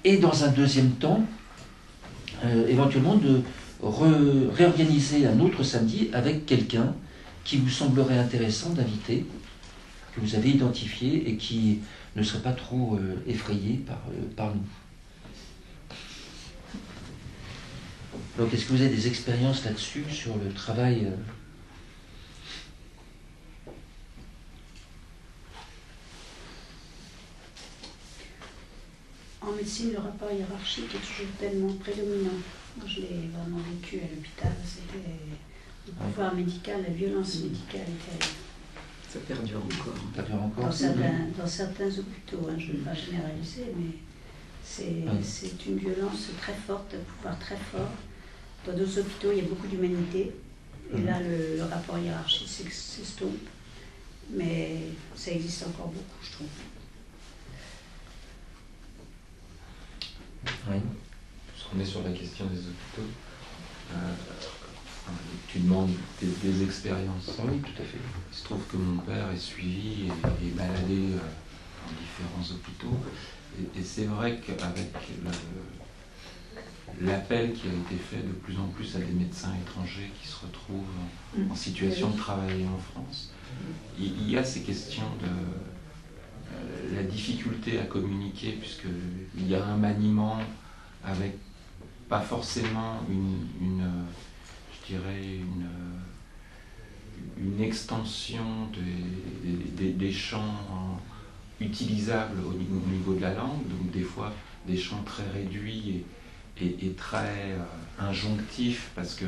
Et dans un deuxième temps, éventuellement de réorganiser un autre samedi avec quelqu'un qui vous semblerait intéressant d'inviter, que vous avez identifié et qui ne serait pas trop effrayé par nous. Donc, est-ce que vous avez des expériences là-dessus, sur le travail En médecine, le rapport hiérarchique est toujours tellement prédominant. Moi, je l'ai vraiment vécu à l'hôpital. C'était le pouvoir médical, la violence médicale est terrible. Ça perdure encore. Ça perdure encore. Dans certains hôpitaux, hein, je ne vais pas généraliser, mais c'est une violence très forte, un pouvoir très fort. Dans d'autres hôpitaux, il y a beaucoup d'humanité. Et là, le rapport hiérarchique s'estompe. Mais ça existe encore beaucoup, je trouve. Oui. Puisqu'on est sur la question des hôpitaux, tu demandes des expériences. Oui, tout à fait. Il se trouve que mon père est suivi et baladé dans différents hôpitaux. Et c'est vrai qu'avec l'appel qui a été fait de plus en plus à des médecins étrangers qui se retrouvent en situation de travailler en France, il y a ces questions de la difficulté à communiquer, puisqu'il y a un maniement avec pas forcément une extension des champs utilisables au niveau de la langue, donc des fois des champs très réduits et très injonctifs, parce que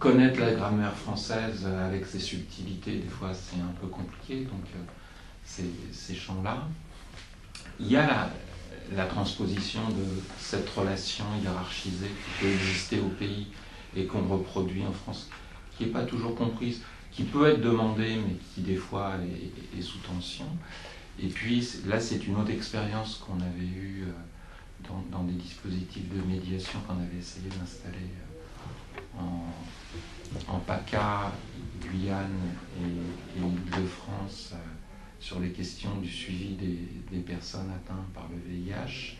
connaître la grammaire française avec ses subtilités, des fois c'est un peu compliqué, donc ces champs-là. Il y a la transposition de cette relation hiérarchisée qui peut exister au pays et qu'on reproduit en France, qui n'est pas toujours comprise, qui peut être demandée, mais qui des fois est sous tension. Et puis là, c'est une autre expérience qu'on avait eue dans des dispositifs de médiation qu'on avait essayé d'installer en PACA, Guyane et Île-de-France, sur les questions du suivi des personnes atteintes par le VIH,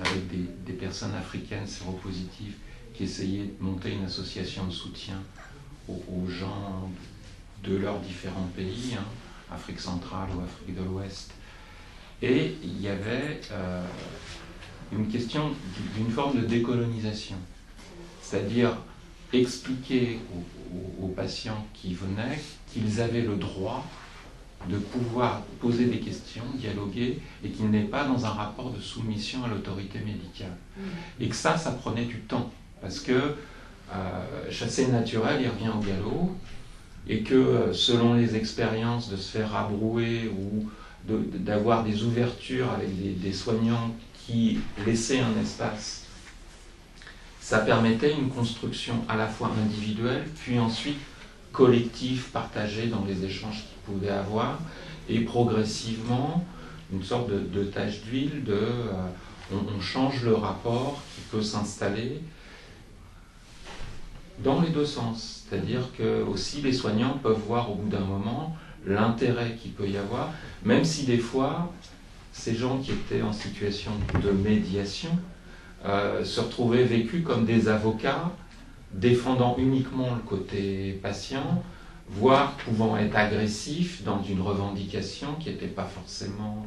avec des personnes africaines séropositives qui essayaient de monter une association de soutien aux gens de leurs différents pays, Afrique centrale ou Afrique de l'Ouest. Et il y avait une question d'une forme de décolonisation, c'est-à-dire expliquer aux patients qui venaient qu'ils avaient le droit de pouvoir poser des questions, dialoguer, et qu'il n'est pas dans un rapport de soumission à l'autorité médicale. Et que ça prenait du temps, parce que chasser le naturel, il revient au galop, et que selon les expériences de se faire rabrouer ou d'avoir des ouvertures avec des soignants qui laissaient un espace, ça permettait une construction à la fois individuelle, puis ensuite collective, partagée dans les échanges qu'ils pouvaient avoir, et progressivement une sorte de tache d'huile, on change le rapport qui peut s'installer dans les deux sens. C'est-à-dire que aussi les soignants peuvent voir au bout d'un moment l'intérêt qu'il peut y avoir, même si des fois ces gens qui étaient en situation de médiation se retrouvaient vécus comme des avocats défendant uniquement le côté patient, voire pouvant être agressifs dans une revendication qui n'était pas forcément,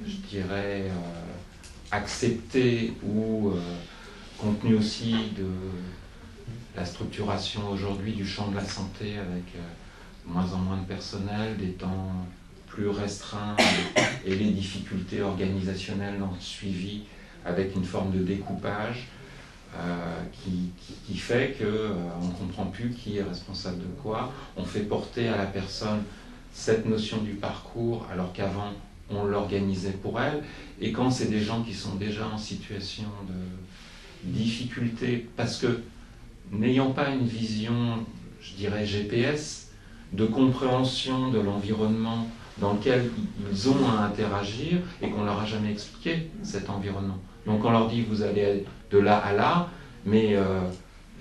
je dirais, acceptée ou contenue aussi de la structuration aujourd'hui du champ de la santé avec moins en moins de personnel, des temps plus restreints et les difficultés organisationnelles dans le suivi avec une forme de découpage qui fait qu'on ne comprend plus qui est responsable de quoi. On fait porter à la personne cette notion du parcours alors qu'avant on l'organisait pour elle. Et quand c'est des gens qui sont déjà en situation de difficulté, parce que n'ayant pas une vision, je dirais GPS, de compréhension de l'environnement dans lequel ils ont à interagir et qu'on ne leur a jamais expliqué cet environnement. Donc on leur dit vous allez de là à là, mais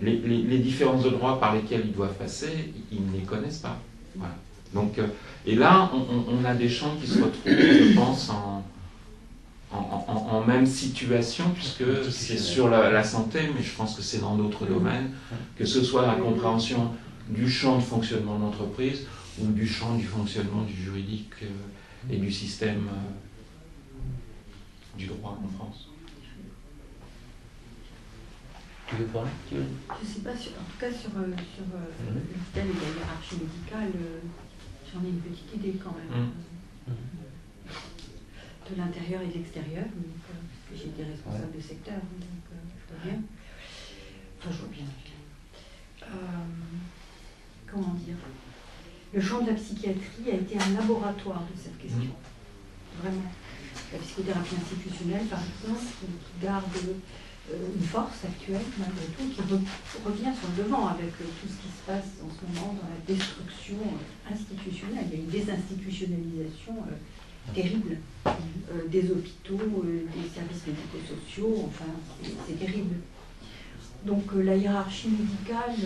les différents endroits par lesquels ils doivent passer, ils ne les connaissent pas. Voilà. Donc, et là, on a des champs qui se retrouvent, je pense, en même situation, puisque c'est sur la santé, mais je pense que c'est dans d'autres domaines, que ce soit la compréhension du champ de fonctionnement de l'entreprise ou du champ du fonctionnement du juridique et du système du droit en France. Tu veux parler? Je ne sais pas, en tout cas sur l'hôpital et la hiérarchie médicale, j'en ai une petite idée quand même. De l'intérieur et de l'extérieur, parce que j'ai été responsable de secteur, donc je vois bien. Enfin, je vois bien. Comment dire? Le champ de la psychiatrie a été un laboratoire de cette question. Vraiment. La psychothérapie institutionnelle, par exemple, qui garde une force actuelle, malgré tout, qui revient sur le devant avec tout ce qui se passe en ce moment dans la destruction institutionnelle. Il y a une désinstitutionnalisation terrible des hôpitaux, des services médico-sociaux, enfin, c'est terrible. Donc la hiérarchie médicale,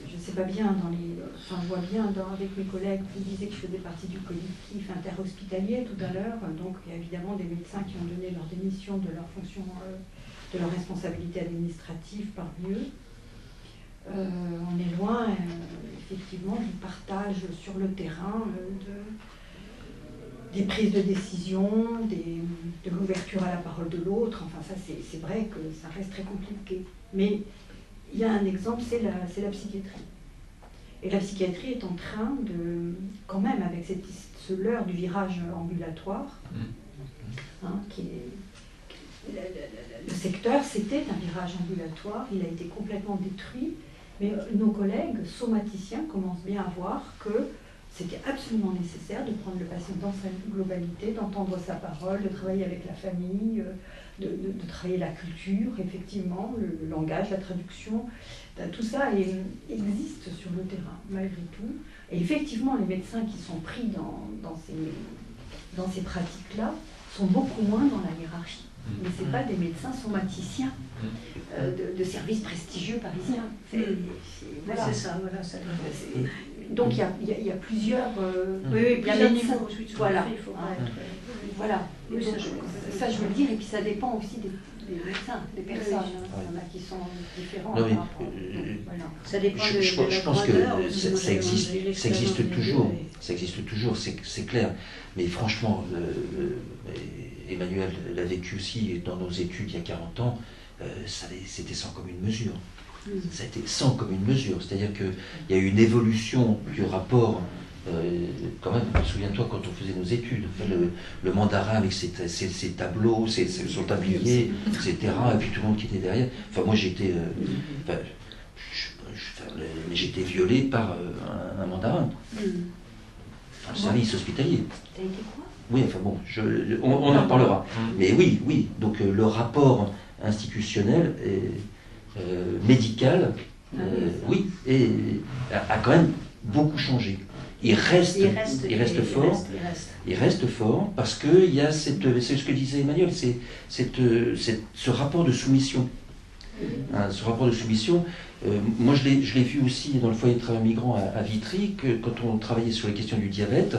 je ne sais pas bien, enfin, je vois bien avec mes collègues, je disais que je faisais partie du collectif interhospitalier tout à l'heure, donc il y a évidemment des médecins qui ont donné leur démission de leur fonction, de leur responsabilité administrative parmi eux. On est loin, effectivement, du partage sur le terrain des prises de décision, de l'ouverture à la parole de l'autre. Enfin, ça, c'est vrai que ça reste très compliqué. Mais il y a un exemple, c'est la psychiatrie. Et la psychiatrie est en train de, quand même, avec ce leurre du virage ambulatoire, le secteur, c'était un virage ambulatoire, il a été complètement détruit. Mais nos collègues somaticiens commencent bien à voir que c'était absolument nécessaire de prendre le patient dans sa globalité, d'entendre sa parole, de travailler avec la famille, de travailler la culture, effectivement, le langage, la traduction. Tout ça existe sur le terrain, malgré tout. Et effectivement, les médecins qui sont pris dans ces pratiques-là sont beaucoup moins dans la hiérarchie. Mais ce n'est pas des médecins somaticiens de services prestigieux parisiens. Voilà. C'est ça, voilà. Ça donc il y a plusieurs... oui, plusieurs niveaux. Voilà. Il faut être, voilà. Oui, ça, je veux le dire, et puis ça dépend aussi des médecins, des personnes. Il y en a qui sont différents. Non, mais, voilà. Ça dépend je pense que ça existe toujours. Ça existe toujours, c'est clair. Mais franchement, Emmanuel l'a vécu aussi dans nos études il y a 40 ans, c'était sans commune mesure. Ça a été sans commune mesure. C'est-à-dire qu'il y a eu une évolution du rapport, quand même, souviens-toi quand on faisait nos études, le mandarin avec ses tableaux, son tablier, etc., et puis tout le monde qui était derrière. Enfin, moi j'étais... j'étais violé par un mandarin. Un service hospitalier. T'as été quoi? Oui, enfin bon, on en reparlera. Mais oui, donc le rapport institutionnel et médical, oui, et a quand même beaucoup changé. Il reste fort parce qu'il y a c'est ce que disait Emmanuel, ce rapport de soumission. Ce rapport de soumission, moi je l'ai vu aussi dans le foyer de travail migrant à Vitry, que quand on travaillait sur les questions du diabète,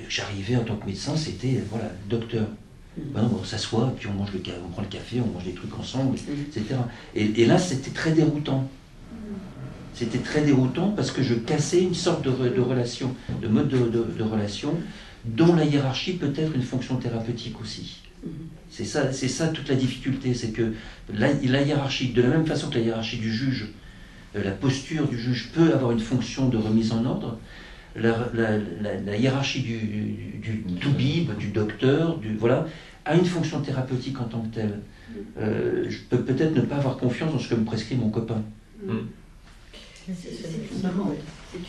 j'arrivais en tant que médecin, c'était, voilà, docteur. Ben non, on s'assoit, puis on prend le café, on mange des trucs ensemble, etc. Et là, c'était très déroutant. C'était très déroutant parce que je cassais une sorte de relation, de mode de relation, dont la hiérarchie peut être une fonction thérapeutique aussi. C'est ça toute la difficulté, c'est que la hiérarchie, de la même façon que la hiérarchie du juge, la posture du juge peut avoir une fonction de remise en ordre, la hiérarchie du toubib, du docteur, voilà, a une fonction thérapeutique en tant que telle. Je peux peut-être ne pas avoir confiance dans ce que me prescrit mon copain. C'est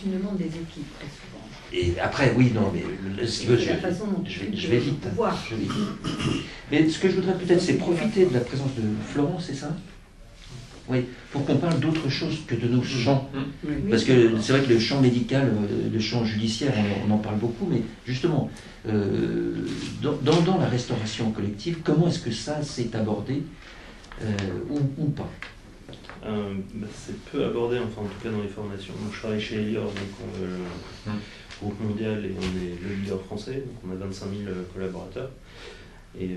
une demande des équipes, très souvent. Et après, oui, non, mais ce qui veut, je vais vite. Mais ce que je voudrais peut-être, c'est profiter de la présence de Florence, c'est ça? Oui, pour qu'on parle d'autre chose que de nos champs. Parce que c'est vrai que le champ médical, le champ judiciaire, on en parle beaucoup, mais justement, dans la restauration collective, comment est-ce que ça s'est abordé ou pas? C'est peu abordé, enfin en tout cas dans les formations. Donc, je travaille chez Elior, donc groupe mondial et on est le leader français, donc on a 25 000 collaborateurs. Et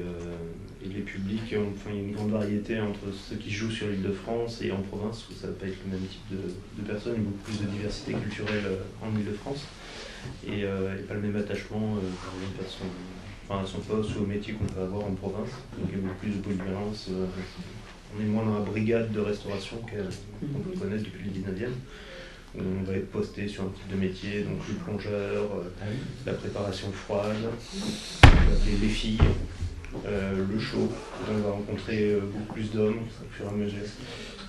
les publics, il y a une grande variété entre ceux qui jouent sur l'Île-de-France et en province, où ça ne va pas être le même type de personnes, il y a beaucoup plus de diversité culturelle en Île-de-France. Et il n'y a pas le même attachement par exemple à son poste ou au métier qu'on peut avoir en province. Donc il y a beaucoup plus de polyvalence. On est moins dans la brigade de restauration qu'on peut connaître depuis le 19e. On va être posté sur un type de métier, donc le plongeur, la préparation froide, les filles, le chaud. On va rencontrer beaucoup plus d'hommes au fur et à mesure,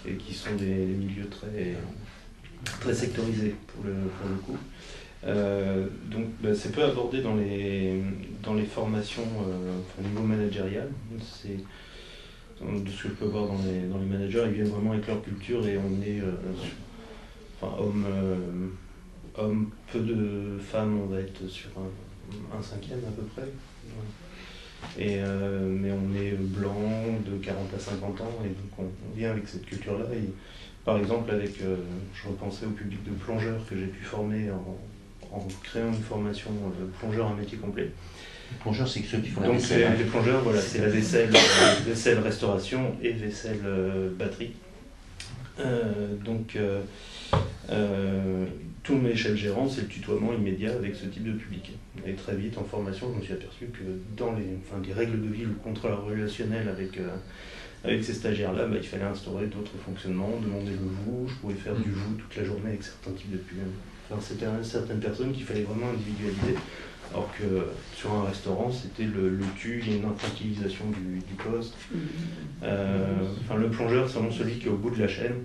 et qui sont des milieux très sectorisés pour le coup. Donc c'est peu abordé dans les formations au niveau managérial. De ce que je peux voir dans les managers, ils viennent vraiment avec leur culture et on est hommes, peu de femmes, on va être sur un cinquième à peu près. Mais on est blanc de 40 à 50 ans et donc on vient avec cette culture-là. Et, par exemple, je repensais au public de plongeurs que j'ai pu former en créant une formation plongeur à métier complet. Les plongeurs, c'est ceux qui font la donc vaisselle. Les plongeurs, voilà, c'est la vaisselle restauration et vaisselle batterie. Tous mes chefs gérants, c'est le tutoiement immédiat avec ce type de public. Et très vite, en formation, je me suis aperçu que dans les règles de vie, le contrat relationnel avec ces stagiaires-là, il fallait instaurer d'autres fonctionnements, demander le vous, je pouvais faire du vous toute la journée avec certains types de pubs. C'était certaines personnes qu'il fallait vraiment individualiser, alors que sur un restaurant, c'était le tu, il y a une infantilisation du poste. Le plongeur, c'est vraiment celui qui est au bout de la chaîne.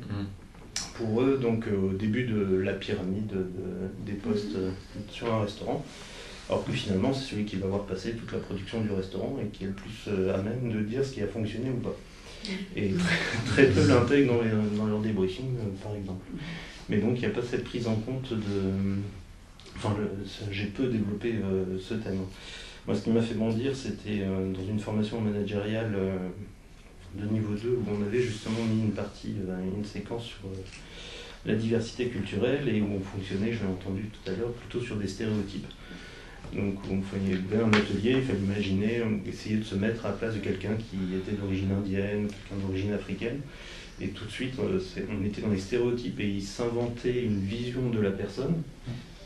Pour eux, donc au début de la pyramide des postes sur un restaurant, alors que finalement c'est celui qui va voir passer toute la production du restaurant et qui est le plus à même de dire ce qui a fonctionné ou pas. Et très peu l'intègrent dans leur débriefing, par exemple. Mais donc il n'y a pas cette prise en compte j'ai peu développé ce thème. Moi, ce qui m'a fait bondir, c'était dans une formation managériale de niveau 2 où on avait justement mis une séquence sur la diversité culturelle et où on fonctionnait, je l'ai entendu tout à l'heure, plutôt sur des stéréotypes. Donc on faisait un atelier, il fallait imaginer, essayer de se mettre à la place de quelqu'un qui était d'origine indienne, quelqu'un d'origine africaine. Et tout de suite, on était dans les stéréotypes et ils s'inventaient une vision de la personne.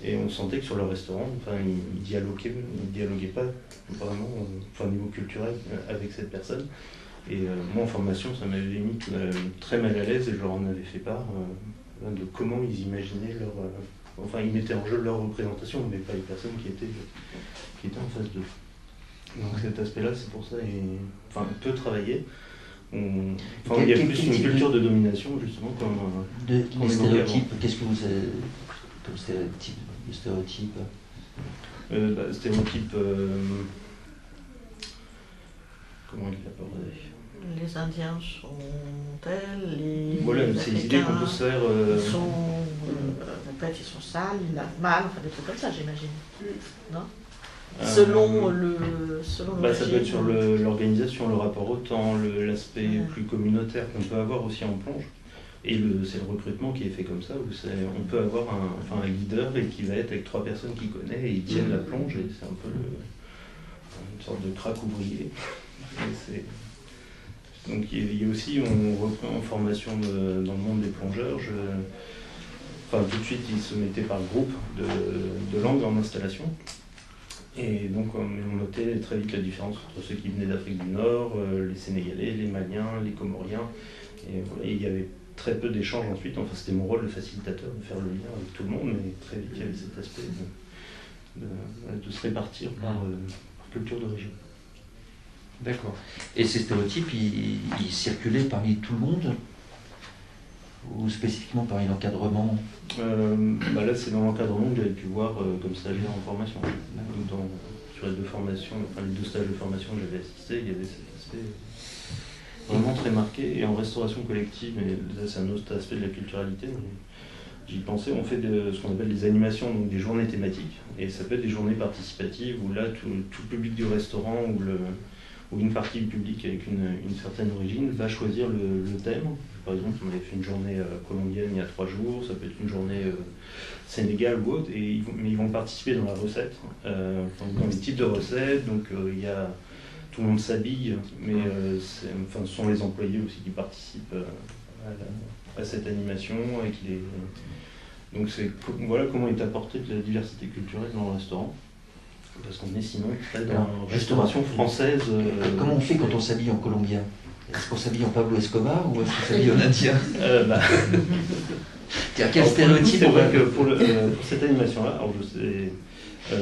Et on sentait que sur le restaurant, ils dialoguaient pas vraiment, au niveau culturel, avec cette personne. Et moi, en formation, ça m'avait mis très mal à l'aise et je leur en avais fait part de comment ils imaginaient ils mettaient en jeu leur représentation, mais pas les personnes qui étaient en face d'eux. Donc cet aspect-là, c'est pour ça, peu travaillé. Il y a plus une culture de domination, justement, Les stéréotypes, qu'est-ce que vous avez comme stéréotype de stéréotype Stéréotype, comment il l'aborderait? Les Indiens sont tels, Voilà, c'est les idées qu'on peut se faire. Ils sont sales, ils lavent mal, des trucs comme ça, j'imagine. Non selon ça peut être sur l'organisation, le rapport au temps, l'aspect plus communautaire qu'on peut avoir aussi en plonge. Et c'est le recrutement qui est fait comme ça, où on peut avoir un leader et qui va être avec 3 personnes qu'il connaît et ils tiennent la plonge et c'est un peu une sorte de crack ouvrier. Donc il y a aussi, on reprend en formation dans le monde des plongeurs, tout de suite ils se mettaient par groupe de langues en installation. Et donc on notait très vite la différence entre ceux qui venaient d'Afrique du Nord, les Sénégalais, les Maliens, les Comoriens. Et il y avait très peu d'échanges ensuite. C'était mon rôle de facilitateur, de faire le lien avec tout le monde, mais très vite il y avait cet aspect de se répartir par culture d'origine. D'accord. Et ces stéréotypes, ils circulaient parmi tout le monde ou spécifiquement parmi l'encadrement? Là, c'est dans l'encadrement que j'avais pu voir comme stagiaire en formation. Sur les 2 formations, les 2 stages de formation que j'avais assisté, il y avait cet aspect vraiment très marqué. Et en restauration collective, mais là c'est un autre aspect de la culturalité, j'y pensais, on fait ce qu'on appelle des animations, donc des journées thématiques. Et ça peut être des journées participatives où là, tout le public du restaurant où une partie du public avec une certaine origine va choisir le thème. Par exemple, on avait fait une journée colombienne il y a 3 jours, ça peut être une journée Sénégal ou autre, mais ils vont participer dans la recette, dans les types de recettes. Donc tout le monde s'habille, mais ce sont les employés aussi qui participent à cette animation. Donc voilà comment est apportée de la diversité culturelle dans le restaurant. Parce qu'on est sinon très dans une restauration française. Comment on fait quand on s'habille en colombien? Est-ce qu'on s'habille en Pablo Escobar ou est-ce qu'on s'habille en indien? Quel stéréotype? C'est vrai que pour cette animation-là, alors je sais,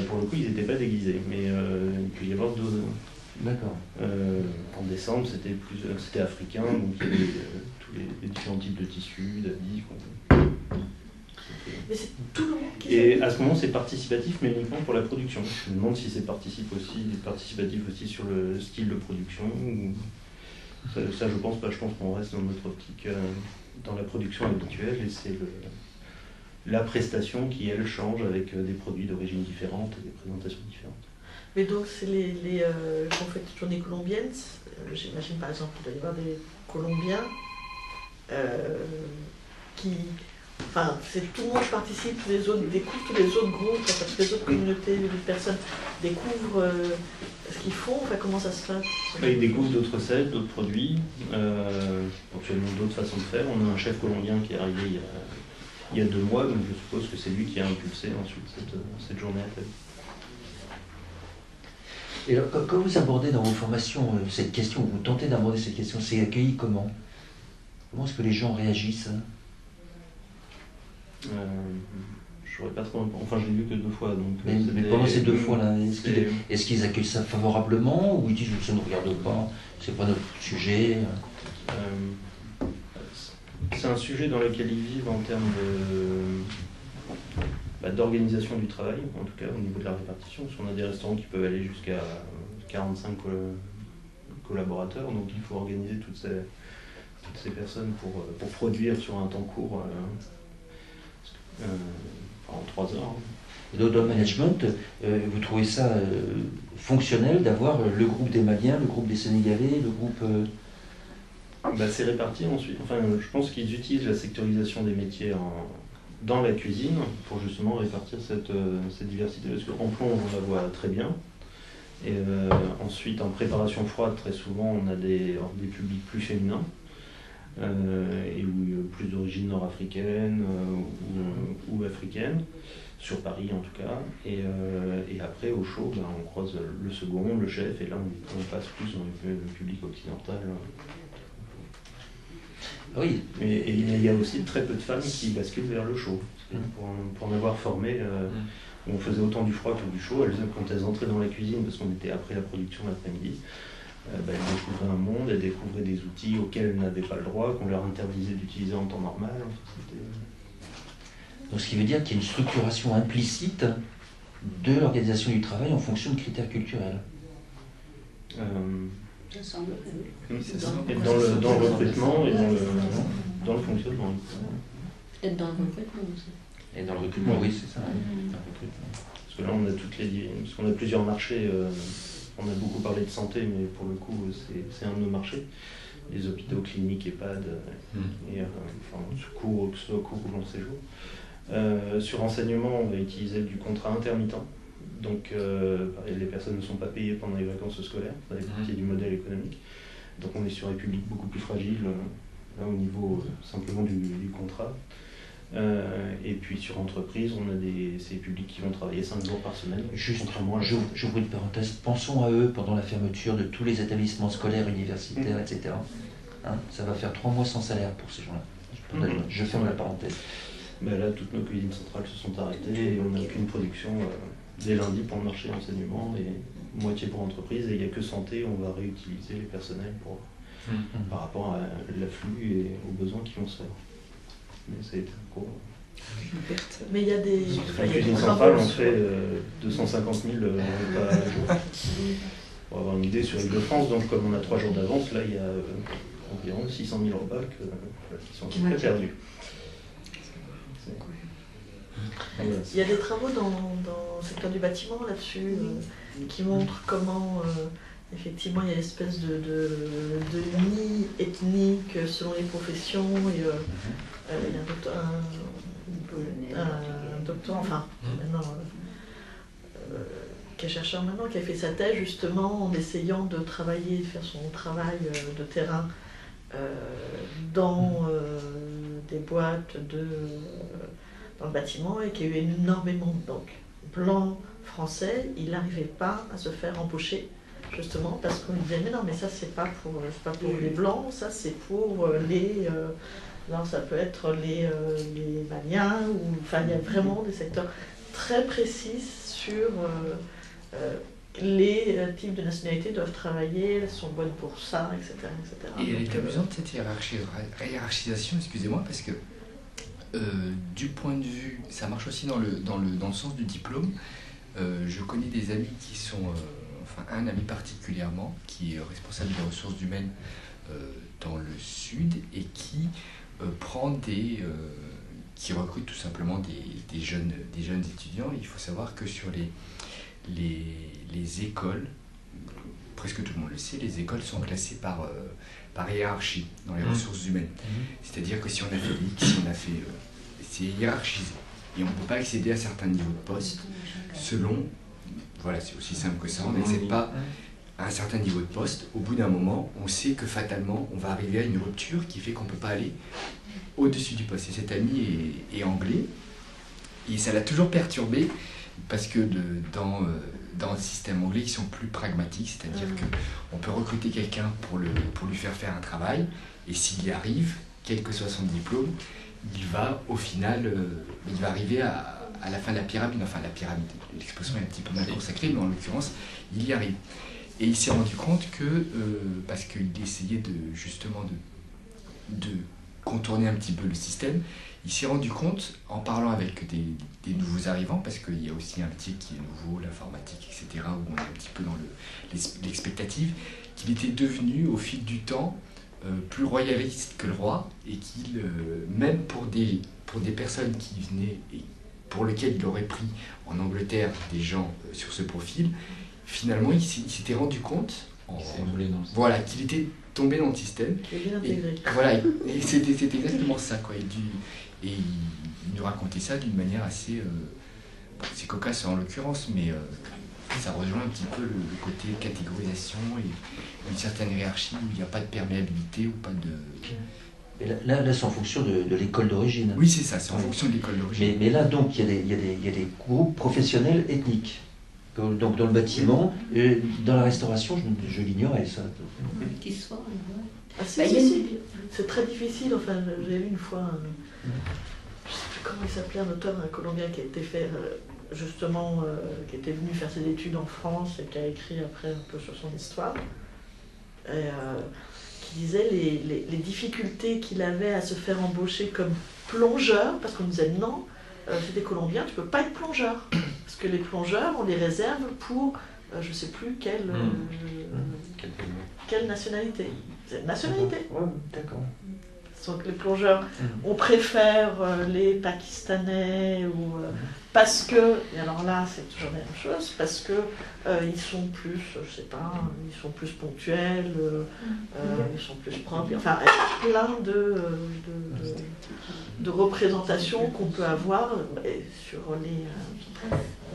pour le coup, ils n'étaient pas déguisés, mais il peut y avoir d'autres. D'accord. En décembre, c'était africain, donc il y avait tous les différents types de tissus, d'habits. Mais c'est tout le monde qui Et à ce moment, c'est participatif, mais uniquement pour la production. Je me demande si c'est participatif aussi sur le style de production. Ça, je pense pas. Je pense qu'on reste dans notre optique, dans la production habituelle, et c'est la prestation qui, elle, change avec des produits d'origine différente et des présentations différentes. Mais donc, c'est quand on fait des journées colombiennes, j'imagine par exemple qu'il doit y avoir des Colombiens qui. Enfin, tout le monde participe, tous les autres découvrent, tous les autres groupes, toutes les autres communautés, les personnes découvrent ce qu'ils font. Enfin, comment ça se passe? Ils découvrent d'autres recettes, d'autres produits, éventuellement d'autres façons de faire. On a un chef colombien qui est arrivé il y a 2 mois, donc je suppose que c'est lui qui a impulsé ensuite cette journée à table. Et alors, quand vous abordez dans vos formations cette question, vous tentez d'aborder cette question, c'est accueilli comment? Comment est-ce que les gens réagissent? Je saurais pas trop. Enfin, je l'ai vu que 2 fois. Donc, mais pendant ces 2 fois-là, est-ce qu'ils accueillent ça favorablement ou ils disent ça ne nous regarde pas, c'est pas notre sujet? C'est un sujet dans lequel ils vivent en termes d'organisation du travail, en tout cas au niveau de la répartition, parce qu'on a des restaurants qui peuvent aller jusqu'à 45 collaborateurs, donc il faut organiser toutes ces personnes pour produire sur un temps court en 3 heures. Dans le management, vous trouvez ça fonctionnel d'avoir le groupe des Maliens, le groupe des Sénégalais, le groupe... C'est réparti ensuite. Enfin, je pense qu'ils utilisent la sectorisation des métiers dans la cuisine pour justement répartir cette diversité. Parce qu'en plomb, on la voit très bien. Et ensuite, en préparation froide, très souvent, on a des publics plus féminins. Et plus d'origine nord-africaine ou africaine, sur Paris en tout cas. Et après, au chaud, on croise le second, le chef, et là, on passe plus dans le public occidental. Oui. Et il y a aussi très peu de femmes qui basculent vers le chaud. Pour en avoir formé, on faisait autant du froid que du chaud. Quand elles entraient dans la cuisine, parce qu'on était après la production l'après-midi, elles découvraient un monde, elles découvraient des outils auxquels elles n'avaient pas le droit, qu'on leur interdisait d'utiliser en temps normal. Donc ce qui veut dire qu'il y a une structuration implicite de l'organisation du travail en fonction de critères culturels. Ça semble. Et dans le recrutement et dans le fonctionnement. Et dans le recrutement aussi. Et dans le recrutement, oui, c'est ça. Parce que là, on a parce qu'on a plusieurs marchés. On a beaucoup parlé de santé, mais pour le coup, c'est un de nos marchés. Les hôpitaux, cliniques, EHPAD, secours ou long séjour. Sur enseignement, on va utiliser du contrat intermittent. Donc, les personnes ne sont pas payées pendant les vacances scolaires, ça fait partie du modèle économique. Donc, on est sur des publics beaucoup plus fragiles, là, au niveau simplement du contrat. Et puis sur entreprise, on a ces publics qui vont travailler 5 jours par semaine. Contrairement à j'ouvre une parenthèse, pensons à eux pendant la fermeture de tous les établissements scolaires, universitaires, etc. Ça va faire 3 mois sans salaire pour ces gens-là. Je ferme la parenthèse. Là, toutes nos cuisines centrales se sont arrêtées et on n'a qu'une production dès lundi pour le marché d'enseignement et moitié pour entreprise. Et il n'y a que santé, on va réutiliser les personnels par rapport à l'afflux et aux besoins qui vont se faire. Mais ça a été un gros... Mais il y a des... La cuisine centrale, on fait 250 000 repas à jour. Pour avoir une idée sur l'Île-de-France, donc comme on a 3 jours d'avance, là il y a environ 600 000 repas qui sont très perdus. Il y a des travaux dans le secteur du bâtiment là-dessus qui montrent comment effectivement, il y a l'espèce de nid ethnique selon les professions. Et, il y a un docteur, enfin, maintenant, qui est chercheur maintenant, qui a fait sa thèse justement en essayant de travailler, de faire son travail de terrain dans des boîtes dans le bâtiment, et qui a eu énormément de blancs français. Il n'arrivait pas à se faire embaucher, justement parce qu'on lui disait mais non, mais ça c'est pas pour les blancs, ça c'est pour les non, ça peut être les Maliens, ou enfin il y a vraiment des secteurs très précis sur les types de nationalités doivent travailler, elles sont bonnes pour ça, etc. Et elle est amusante cette hiérarchisation, excusez-moi, parce que du point de vue, ça marche aussi dans le sens du diplôme. Je connais des amis qui sont, enfin un ami particulièrement, qui est responsable des ressources humaines dans le sud, et qui prend qui recrute tout simplement des jeunes étudiants. Il faut savoir que sur les écoles, presque tout le monde le sait, les écoles sont classées par hiérarchie dans les ressources humaines. C'est-à-dire que si on a fait X, si on a fait... c'est hiérarchisé. Et on ne peut pas accéder à certains niveaux de poste selon... Voilà, c'est aussi simple que ça. On n'accède pas à un certain niveau de poste. Au bout d'un moment, on sait que fatalement, on va arriver à une rupture qui fait qu'on ne peut pas aller au-dessus du poste. Et cet ami est anglais. Et ça l'a toujours perturbé, parce que dans le système anglais, ils sont plus pragmatiques, c'est-à-dire qu'on peut recruter quelqu'un pour lui faire un travail, et s'il y arrive, quel que soit son diplôme, il va au final, il va arriver à la fin de la pyramide. Enfin, la pyramide, l'expression est un petit peu mal consacrée, mais en l'occurrence, il y arrive. Et il s'est rendu compte que, parce qu'il essayait justement de contourner un petit peu le système, il s'est rendu compte, en parlant avec des nouveaux arrivants, parce qu'il y a aussi un métier qui est nouveau, l'informatique, etc., où on est un petit peu dans l'expectative, qu'il était devenu, au fil du temps, plus royaliste que le roi, et qu'il, même pour des personnes qui venaient, et pour lesquelles il aurait pris en Angleterre des gens sur ce profil, finalement il s'était rendu compte, voilà, qu'il était tombé dans le système. Il est bien intégré. Voilà, et c'était exactement ça, quoi. Et il nous racontait ça d'une manière assez... c'est cocasse en l'occurrence, mais ça rejoint un petit peu le côté catégorisation et une certaine hiérarchie où il n'y a pas de perméabilité ou pas de... Et là c'est en fonction de l'école d'origine. Oui, c'est ça, c'est en fonction de l'école d'origine. Mais là, donc, il y a des groupes professionnels ethniques. Donc dans le bâtiment, dans la restauration, je l'ignorais, ça. Qui soit, ah, c'est très difficile. Enfin, j'ai lu une fois, je ne sais plus comment il s'appelait, un auteur, un Colombien qui a été fait justement, qui était venu faire ses études en France et qui a écrit après un peu sur son histoire, et, qui disait les difficultés qu'il avait à se faire embaucher comme plongeur, parce qu'on disait non, c'est des Colombiens, tu ne peux pas être plongeur, parce que les plongeurs, on les réserve pour je ne sais plus quelle nationalité. C'est une nationalité. Ouais, d'accord. Donc les plongeurs, on préfère les Pakistanais, ou parce que, et alors là c'est toujours la même chose, parce que ils sont plus, je sais pas, ils sont plus ponctuels, ils sont plus propres, enfin plein de représentations qu'on peut avoir sur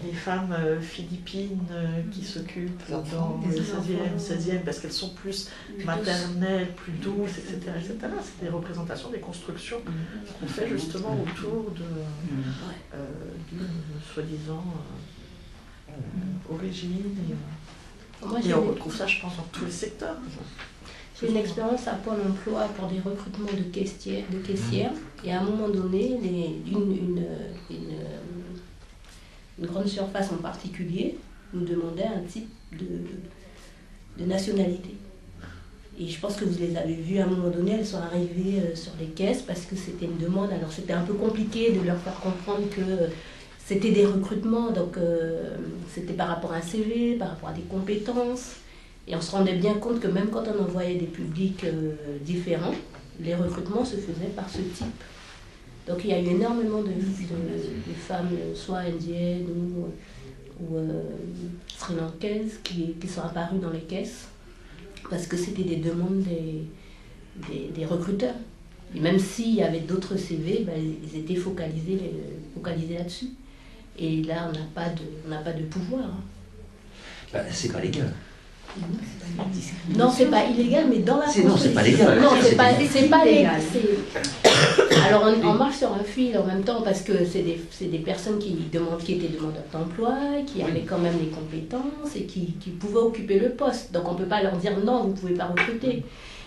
les femmes philippines qui s'occupent dans le 16e, parce qu'elles sont plus maternelles, plus douces, etc. C'est des représentations, des constructions qu'on fait justement autour d'une soi-disant origine. Et on retrouve ça, je pense, dans tous les secteurs. J'ai une expérience à Pôle emploi pour des recrutements de caissières. Et à un moment donné, une grande surface en particulier nous demandait un type de nationalité. Et je pense que vous les avez vues à un moment donné, elles sont arrivées sur les caisses parce que c'était une demande. Alors c'était un peu compliqué de leur faire comprendre que c'était des recrutements, donc c'était par rapport à un CV, par rapport à des compétences. Et on se rendait bien compte que même quand on envoyait des publics différents, les recrutements se faisaient par ce type. Donc il y a eu énormément de femmes, soit indiennes ou sri-lankaises qui sont apparues dans les caisses parce que c'était des demandes des recruteurs. Et même s'il y avait d'autres CV, ils étaient focalisés là-dessus. Et là, on n'a pas de pouvoir. Hein. C'est pas légal. Non, c'est pas illégal, mais dans la Non, c'est pas légal. Non, c'est pas légal. Alors, on marche sur un fil en même temps parce que c'est des personnes qui étaient demandeurs d'emploi, qui avaient quand même les compétences et qui pouvaient occuper le poste. Donc, on ne peut pas leur dire non, vous ne pouvez pas recruter.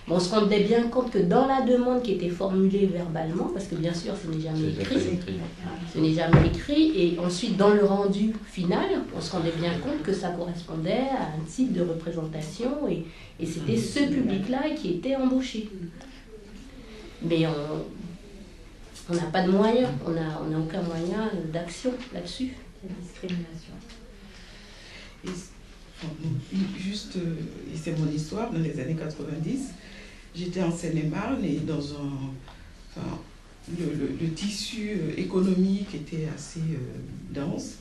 Mais on se rendait bien compte que dans la demande qui était formulée verbalement, parce que bien sûr, ce n'est jamais écrit, et ensuite dans le rendu final, on se rendait bien compte que ça correspondait à un type de représentation, et c'était ce public-là qui était embauché. Mais on n'a pas de moyens, on n'a aucun moyen d'action là-dessus. La discrimination. Juste, et c'est mon histoire, dans les années 90, j'étais en Seine-et-Marne et dans le tissu économique était assez dense.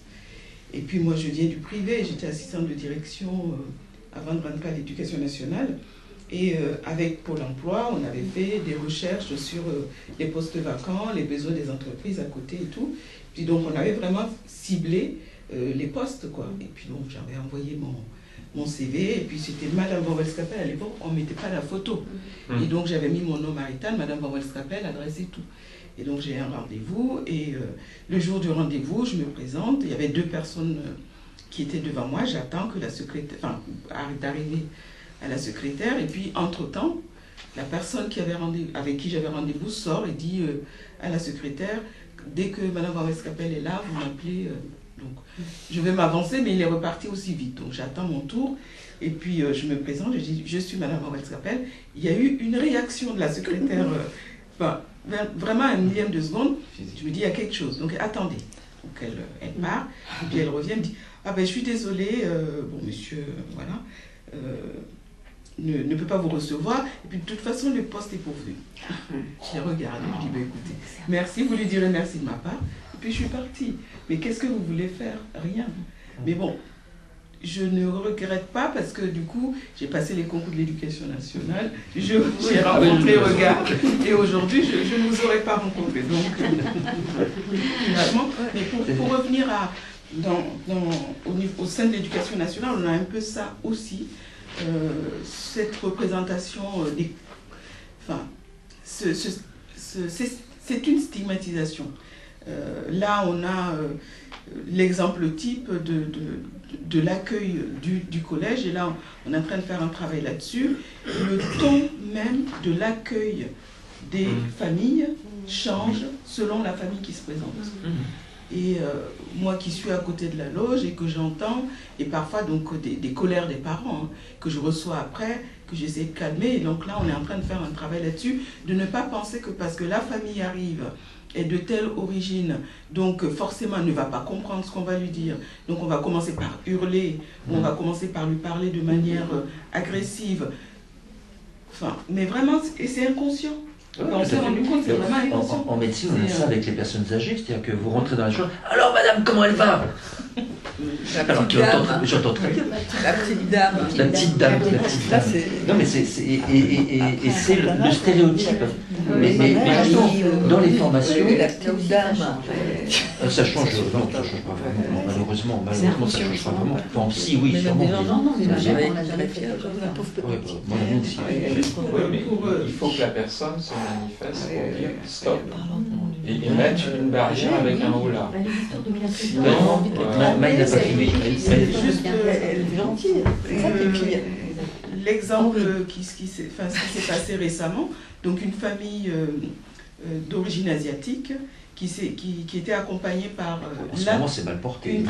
Et puis moi je viens du privé, j'étais assistante de direction avant de rentrer à l'Éducation nationale. Et avec Pôle emploi, on avait fait des recherches sur les postes vacants, les besoins des entreprises à côté et tout. Puis donc on avait vraiment ciblé les postes, quoi. Et puis donc j'avais envoyé mon CV, et puis c'était Madame Van Welskapel, à l'époque on ne mettait pas la photo. Et donc j'avais mis mon nom marital, Madame Van Welskapel, adresse et tout. Et donc j'ai un rendez-vous, et le jour du rendez-vous, je me présente, il y avait 2 personnes qui étaient devant moi, j'attends que la secrétaire, enfin, d'arriver à la secrétaire, et puis entre-temps, la personne avec qui j'avais rendez-vous sort et dit à la secrétaire, dès que Madame Van Welskapel est là, vous m'appelez. Donc, je vais m'avancer, mais il est reparti aussi vite. Donc, j'attends mon tour. Et puis, je me présente, je dis, je suis Madame Van Welskapel. Il y a eu une réaction de la secrétaire, vraiment un millième de seconde. Je me dis, il y a quelque chose. Donc, attendez. Donc, elle part. Et puis, elle revient, elle me dit, ah ben, je suis désolée, bon, monsieur, voilà, ne peut pas vous recevoir. Et puis, de toute façon, le poste est pourvu. Je l'ai regardé, je dis, ben, écoutez, merci, vous lui direz merci de ma part. Puis je suis partie. Mais qu'est-ce que vous voulez faire? Rien. Mais bon, je ne regrette pas parce que du coup, j'ai passé les concours de l'Éducation nationale, j'ai rencontré Regard, et aujourd'hui, je ne vous aurais pas rencontré. Donc, finalement, mais pour revenir au sein de l'Éducation nationale, on a un peu ça aussi, cette représentation c'est une stigmatisation. Là, on a l'exemple type de l'accueil du collège, et là, on est en train de faire un travail là-dessus. Le ton même de l'accueil des familles change selon la famille qui se présente. Et moi qui suis à côté de la loge et que j'entends, et parfois donc des colères des parents que je reçois après, que j'essaie de calmer, et donc là, on est en train de faire un travail là-dessus, de ne pas penser que parce que la famille arrive est de telle origine, donc forcément ne va pas comprendre ce qu'on va lui dire. Donc on va commencer par hurler, ou on va commencer par lui parler de manière agressive. Enfin, mais vraiment, et c'est inconscient. On s'est rendu compte, c'est vraiment inconscient. En médecine, on a ça avec les personnes âgées, c'est-à-dire que vous rentrez dans la chambre, alors madame, comment elle va? Alors j'entends très bien. La petite dame. La petite dame. Non mais c'est le stéréotype. Mais dans les formations, la petite dame. Ça change. Non, ça change pas vraiment. Malheureusement, ça change pas vraiment. Enfin, si, oui, sûrement. Non, mais la pauvre petite. Moi aussi. Il faut que la personne se manifeste pour dire stop. Et mettre une barrière avec un haut-là. Sinon, Maï n'a pas fini. Elle est gentille. L'exemple qui s'est passé récemment, donc une famille d'origine asiatique qui était accompagnée par une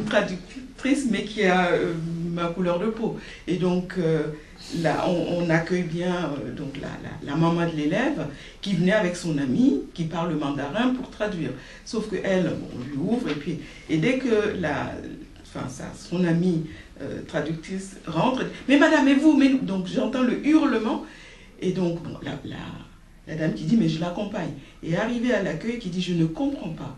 traductrice, mais qui a ma couleur de peau. Et donc là, on accueille bien donc la maman de l'élève qui venait avec son amie qui parle mandarin pour traduire. Sauf qu'elle, on lui ouvre, et dès que son amie traductrice rentre, mais madame, et vous? Donc j'entends le hurlement, et donc bon, la dame qui dit, mais je l'accompagne. Et arrivée à l'accueil, qui dit, je ne comprends pas.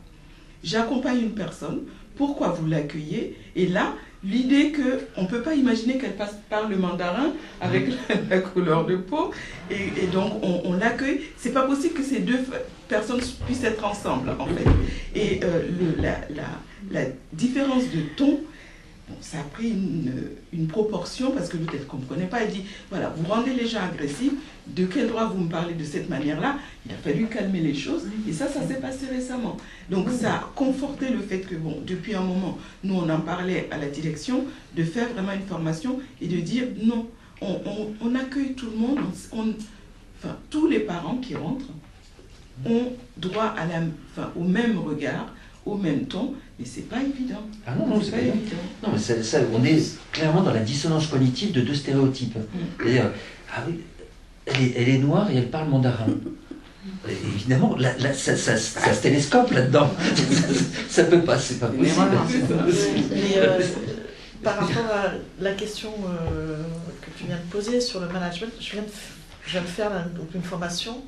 J'accompagne une personne pourquoi vous l'accueillez. Et là, l'idée qu'on ne peut pas imaginer qu'elle parle le mandarin avec la couleur de peau, et donc on l'accueille. C'est pas possible que ces deux personnes puissent être ensemble, en fait. Et la différence de ton, bon, ça a pris une proportion, parce que peut-être qu'on ne connaît pas. Elle dit, voilà, vous rendez les gens agressifs, de quel droit vous me parlez de cette manière-là? Il a fallu calmer les choses, et ça s'est passé récemment. Donc ça a conforté le fait que, bon, depuis un moment, nous on en parlait à la direction, de faire vraiment une formation et de dire, non, on accueille tout le monde, enfin, tous les parents qui rentrent ont droit au même regard, au même ton, mais c'est pas évident. Ah non, c'est pas évident. Non, mais ça, on est clairement dans la dissonance cognitive de deux stéréotypes. C'est-à-dire, ah oui, elle est noire et elle parle mandarin. Et évidemment, ça se télescope là-dedans. Ça peut pas, c'est pas possible. Par rapport à la question que tu viens de poser sur le management, je viens de faire une formation,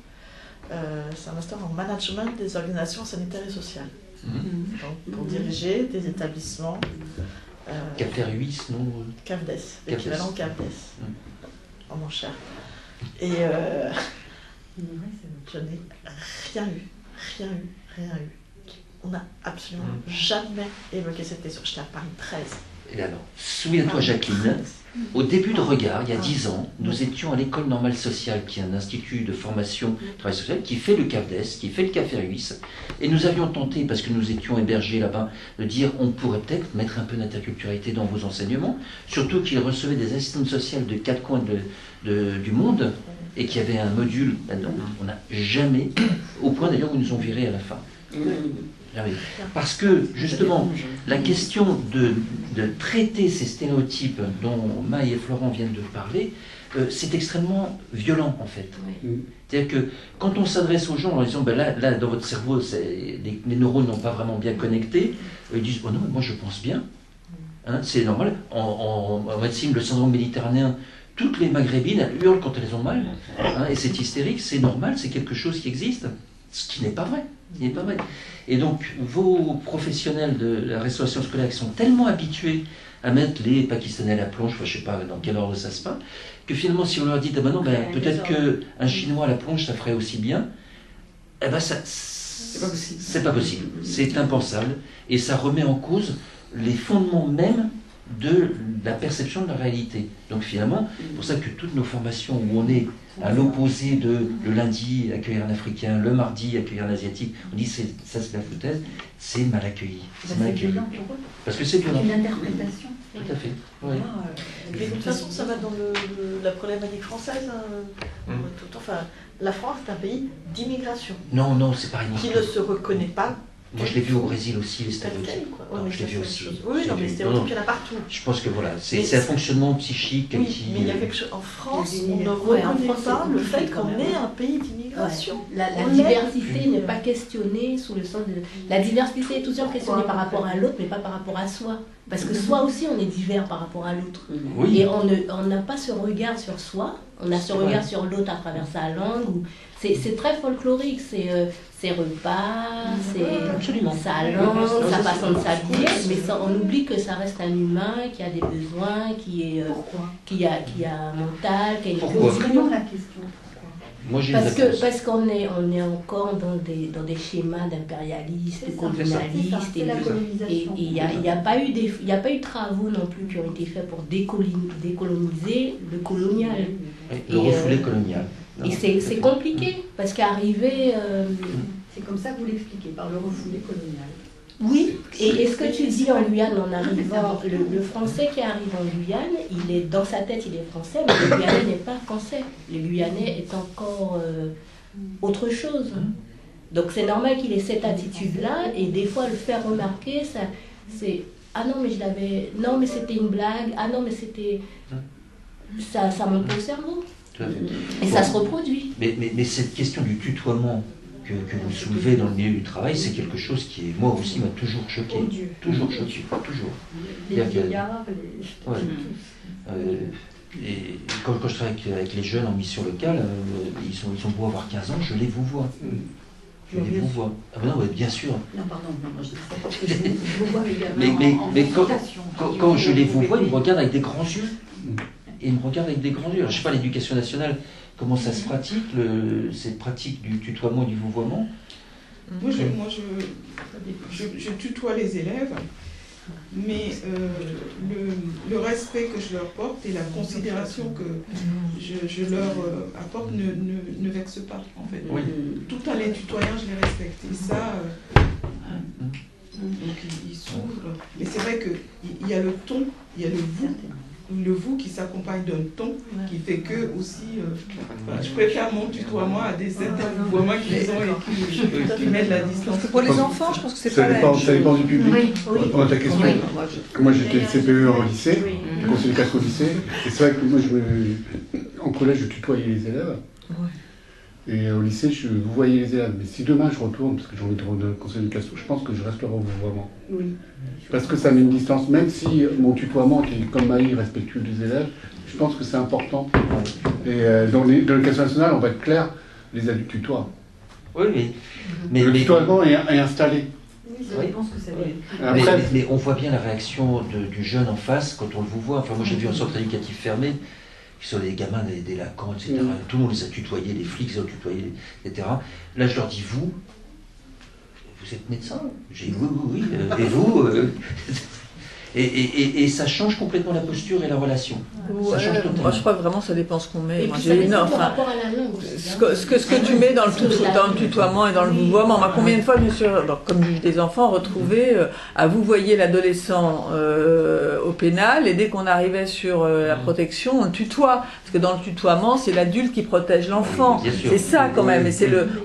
c'est un master en management des organisations sanitaires et sociales. Donc, pour diriger des établissements. CAFDES, non CAFDES, l'équivalent CAFDES, en mon cher. Et je n'ai rien eu. On n'a absolument jamais évoqué cette question. J'étais à Paris 13. Et alors, souviens-toi, Jacqueline, au début de Regard, il y a 10 ans, nous étions à l'école normale sociale, qui est un institut de formation travail social, qui fait le CAFDES, qui fait le CAFERUIS, et nous avions tenté, parce que nous étions hébergés là-bas, de dire on pourrait peut-être mettre un peu d'interculturalité dans vos enseignements, surtout qu'ils recevaient des assistantes sociales de 4 coins du monde, et qu'il y avait un module là-dedans. On n'a jamais, au point d'ailleurs où ils nous ont virés à la fin. Parce que, justement, la question de traiter ces stéréotypes dont Maï et Florent viennent de parler, c'est extrêmement violent, en fait. C'est-à-dire que quand on s'adresse aux gens en leur disant, ben là, dans votre cerveau, les neurones n'ont pas vraiment bien connecté, ils disent, oh non, moi je pense bien. Hein, c'est normal. En médecine, le syndrome méditerranéen, toutes les maghrébines, elles hurlent quand elles ont mal, hein, et c'est hystérique, c'est normal, c'est quelque chose qui existe, ce qui n'est pas vrai. Et donc, vos professionnels de la restauration scolaire qui sont tellement habitués à mettre les Pakistanais à la plonge, je ne sais pas dans quel ordre ça se passe, que finalement, si on leur dit, ah ben non, peut-être qu'un Chinois à la plonge, ça ferait aussi bien, eh ben c'est pas possible, c'est impensable, et ça remet en cause les fondements mêmes de la perception de la réalité. Donc finalement, c'est pour ça que toutes nos formations où on est à l'opposé de le lundi accueillir un Africain, le mardi accueillir un Asiatique, on dit ça c'est la foutaise, c'est mal accueilli. C'est mal accueilli. Parce que c'est violent. Une interprétation. Tout à fait. Oui. Mais de toute façon, ça va dans la problématique française. Enfin, la France est un pays d'immigration. Non, c'est pas qui ne se reconnaît pas. Moi, je l'ai vu au Brésil aussi, les stéréotypes. Je l'ai vu aussi. Oui, non, mais les stéréotypes, il y en a partout. Je pense que voilà, c'est un fonctionnement psychique oui, qui... mais il y a quelque chose... En France, on ne reconnaît pas le fait qu'on est un pays d'immigration. La diversité n'est pas questionnée sous le sens de... La diversité est toujours questionnée par rapport à l'autre, mais pas par rapport à soi. Parce que soi aussi, on est divers par rapport à l'autre. Oui. Et on n'a pas ce regard sur soi, on a ce regard sur l'autre à travers sa langue. C'est très folklorique, ses repas, sa langue, sa façon de s'habiller, mais on oublie que ça reste un humain qui a des besoins, qui a un mental, qui a une Pourquoi la question? Moi, parce qu'on est encore dans des schémas d'impérialistes, de colonialistes, et il n'y a pas eu de travaux non plus qui ont été faits pour décoloniser le colonial. Le refoulé colonial. Et c'est compliqué, parce qu'arriver... C'est comme ça que vous l'expliquez, par le refoulé colonial. Oui, et ce que tu dis en Guyane en arrivant, le français qui arrive en Guyane, il est dans sa tête, il est français, mais le Guyanais n'est pas français. Le Guyanais est encore autre chose. Donc c'est normal qu'il ait cette attitude-là, et des fois le faire remarquer, c'est « Ah non, mais je l'avais... Non, mais c'était une blague. Ah non, mais c'était... » Ça monte au cerveau. Et ça se reproduit. Mais cette question du tutoiement que vous soulevez dans le milieu du travail, c'est quelque chose qui, moi aussi, m'a toujours choqué. Toujours choqué, toujours. Les vieillards, et quand je travaille avec les jeunes en mission locale, ils sont beaux avoir 15 ans, je les vous vois. Je les vous vois. Ah ben non, ouais, bien sûr. Non, pardon, non, moi je dis ça parce que je vous vois également mais quand je les vous vois, ils me regardent avec des grands yeux. Et ils me regardent avec des grands yeux. Alors, je ne sais pas, l'éducation nationale, comment ça se pratique, cette pratique du tutoiement et du vouvoiement. Moi, je tutoie les élèves, mais le respect que je leur porte et la considération que je leur apporte ne vexe pas, en fait. Oui. Tout en les tutoyant, je les respecte. Et ça, donc ils s'ouvrent. Mais c'est vrai qu'il y a le ton, il y a le vous qui s'accompagne d'un ton qui fait que aussi je préfère mon tutoiement à des certains vouvoiements qu'ils ont et qui mettent la distance. Pour les enfants, je pense que c'est ça pas dépend, la même ça dépend chose. du public. Oui. Pour répondre à ta question, moi j'étais CPE au lycée, conseiller de classe au lycée, et c'est vrai que moi en collège je tutoyais les élèves. Et au lycée, vous voyez les élèves. Mais si demain je retourne, parce que j'ai envie de conseiller de classe, je pense que je resterai au vouvoiement. Oui. Parce que ça met une distance, même si mon tutoiement, qui est comme Maï, respectueux des élèves, je pense que c'est important. Et dans l'éducation nationale, on va être clair, les adultes tutoient. Oui, mais le tutoiement est installé. Oui, ça dépend ce que ça veut dire. Mais on voit bien la réaction du jeune en face quand on le vous voit. Enfin, moi j'ai vu un centre éducatif fermé, qui sont des gamins des délinquants, etc. Tout le monde les a tutoyés, les flics les ont tutoyés, etc. Là, je leur dis, vous êtes médecin? J'ai dit, oui. Et vous et ça change complètement la posture et la relation. Ça change totalement. Moi, je crois que vraiment ça dépend ce qu'on met. Et Moi, puis ça dépend par rapport à la langue aussi. Ce que tu mets dans le tutoiement et dans le vouvoiement, moi, combien de fois je me suis, comme juge des enfants, retrouvée à vouvoyer l'adolescent au pénal, et dès qu'on arrivait sur la protection, on le tutoie. Parce que dans le tutoiement, c'est l'adulte qui protège l'enfant. C'est ça quand même, et